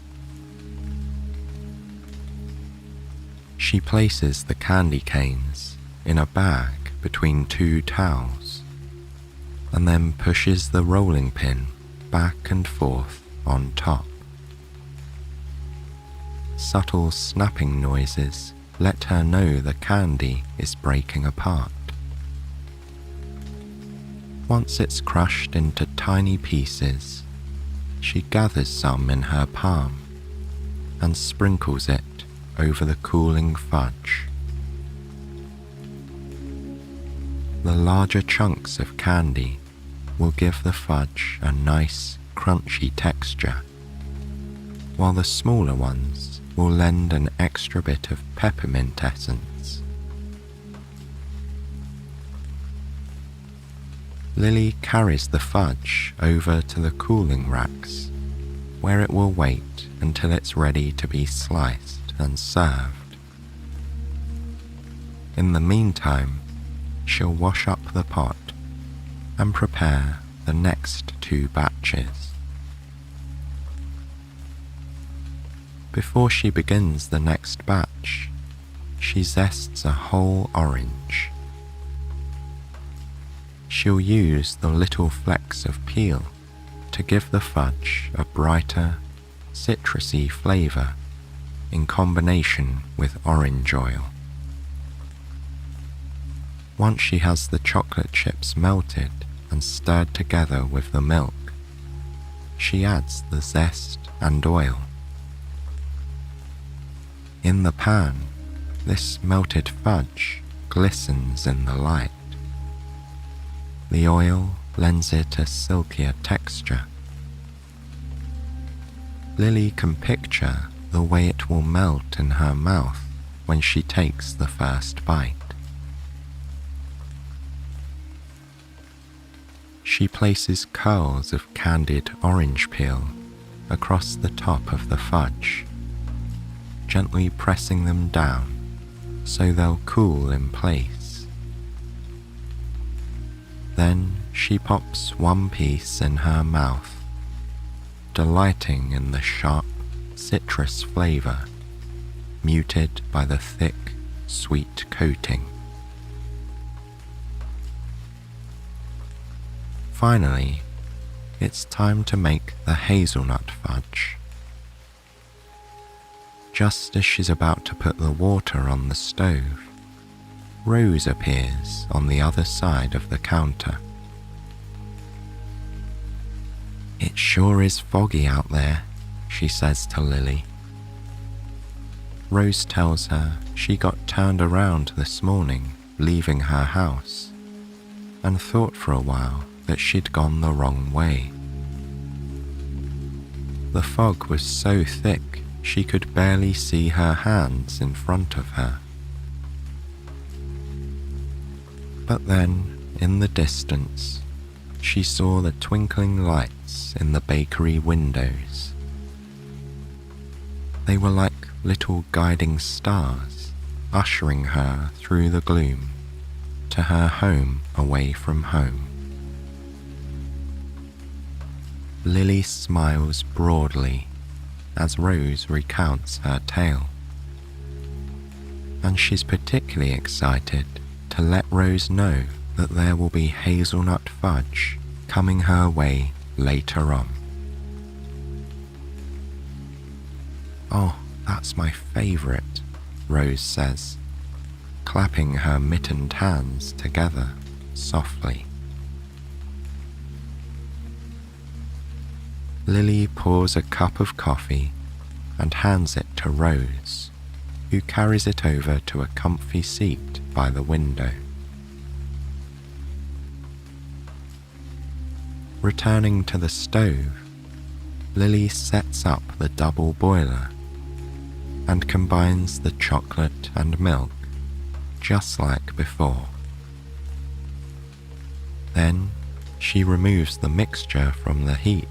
She places the candy canes in a bag between two towels, and then pushes the rolling pin back and forth on top. Subtle snapping noises let her know the candy is breaking apart. Once it's crushed into tiny pieces, she gathers some in her palm and sprinkles it over the cooling fudge. The larger chunks of candy will give the fudge a nice, crunchy texture, while the smaller ones will lend an extra bit of peppermint essence. Lily carries the fudge over to the cooling racks, where it will wait until it's ready to be sliced and served. In the meantime, she'll wash up the pot and prepare the next two batches. Before she begins the next batch, she zests a whole orange. She'll use the little flecks of peel to give the fudge a brighter, citrusy flavor in combination with orange oil. Once she has the chocolate chips melted and stirred together with the milk, she adds the zest and oil. In the pan, this melted fudge glistens in the light. The oil lends it a silkier texture. Lily can picture the way it will melt in her mouth when she takes the first bite. She places curls of candied orange peel across the top of the fudge, gently pressing them down so they'll cool in place. Then she pops one piece in her mouth, delighting in the sharp citrus flavor, muted by the thick, sweet coating. Finally, it's time to make the hazelnut fudge. Just as she's about to put the water on the stove, Rose appears on the other side of the counter. "It sure is foggy out there," she says to Lily. Rose tells her she got turned around this morning leaving her house and thought for a while that she'd gone the wrong way. The fog was so thick she could barely see her hands in front of her. But then, in the distance, she saw the twinkling lights in the bakery windows. They were like little guiding stars, ushering her through the gloom to her home away from home. Lily smiles broadly as Rose recounts her tale, and she's particularly excited to let Rose know that there will be hazelnut fudge coming her way later on. "Oh, that's my favorite," Rose says, clapping her mittened hands together softly. Lily pours a cup of coffee and hands it to Rose, who carries it over to a comfy seat by the window. Returning to the stove, Lily sets up the double boiler and combines the chocolate and milk just like before. Then she removes the mixture from the heat,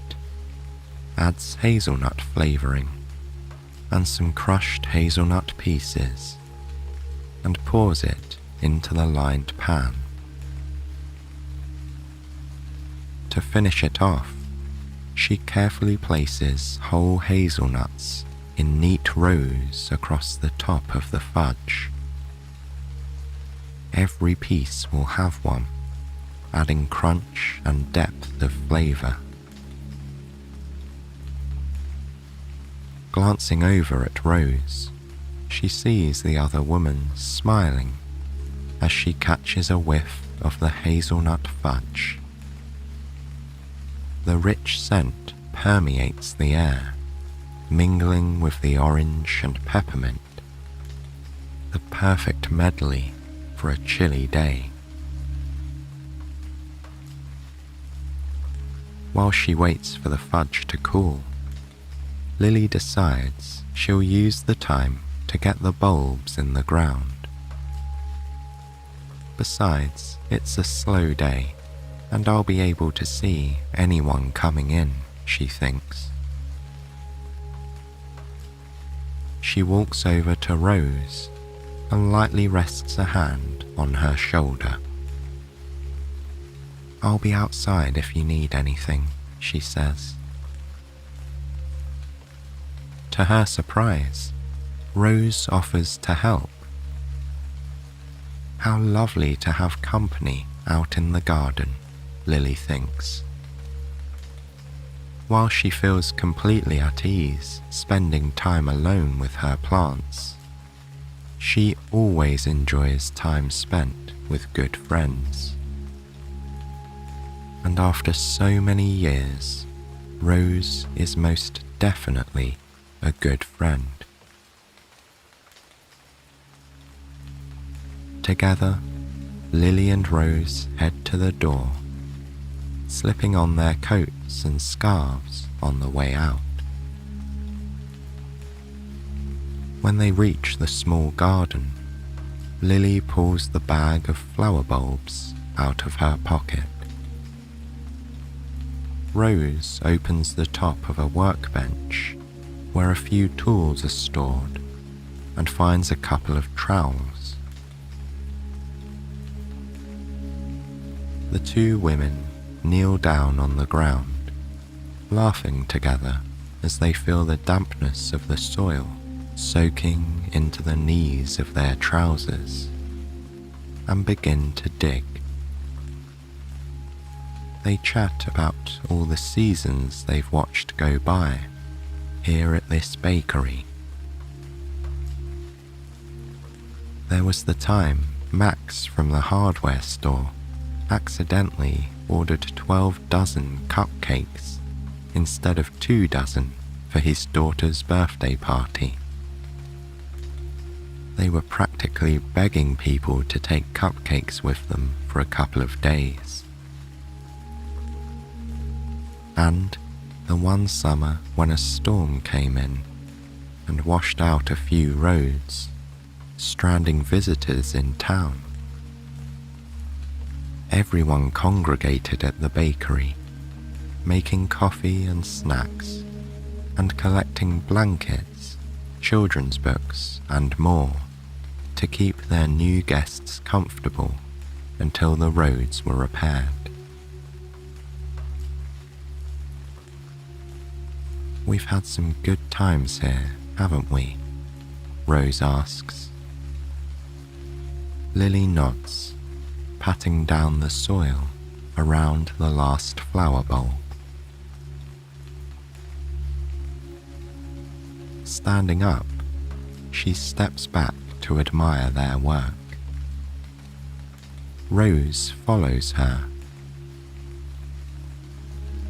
adds hazelnut flavoring and some crushed hazelnut pieces, and pours it into the lined pan. To finish it off, she carefully places whole hazelnuts in neat rows across the top of the fudge. Every piece will have one, adding crunch and depth of flavor. Glancing over at Rose, she sees the other woman smiling as she catches a whiff of the hazelnut fudge. The rich scent permeates the air, mingling with the orange and peppermint, the perfect medley for a chilly day. While she waits for the fudge to cool, Lily decides she'll use the time to get the bulbs in the ground. Besides, it's a slow day, and I'll be able to see anyone coming in, she thinks. She walks over to Rose and lightly rests a hand on her shoulder. "I'll be outside if you need anything," she says. To her surprise, Rose offers to help. How lovely to have company out in the garden, Lily thinks. While she feels completely at ease spending time alone with her plants, she always enjoys time spent with good friends. And after so many years, Rose is most definitely a good friend. Together, Lily and Rose head to the door, slipping on their coats and scarves on the way out. When they reach the small garden, Lily pulls the bag of flower bulbs out of her pocket. Rose opens the top of a workbench where a few tools are stored and finds a couple of trowels. The two women kneel down on the ground, laughing together as they feel the dampness of the soil soaking into the knees of their trousers, and begin to dig. They chat about all the seasons they've watched go by here at this bakery. There was the time Max from the hardware store accidentally ordered 12 dozen cupcakes instead of 2 dozen for his daughter's birthday party. They were practically begging people to take cupcakes with them for a couple of days. And the one summer when a storm came in and washed out a few roads, stranding visitors in town. Everyone congregated at the bakery, making coffee and snacks, and collecting blankets, children's books, and more to keep their new guests comfortable until the roads were repaired. We've had some good times here, haven't we? Rose asks. Lily nods, patting down the soil around the last flower bulb. Standing up, she steps back to admire their work. Rose follows her.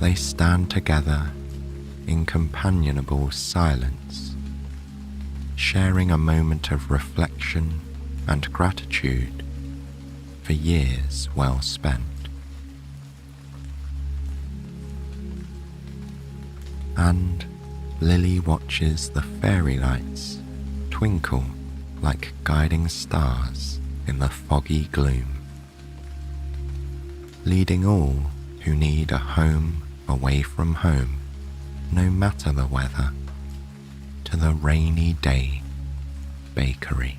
They stand together in companionable silence, sharing a moment of reflection and gratitude for years well spent. And Lily watches the fairy lights twinkle like guiding stars in the foggy gloom, leading all who need a home away from home, no matter the weather, to the rainy day bakery.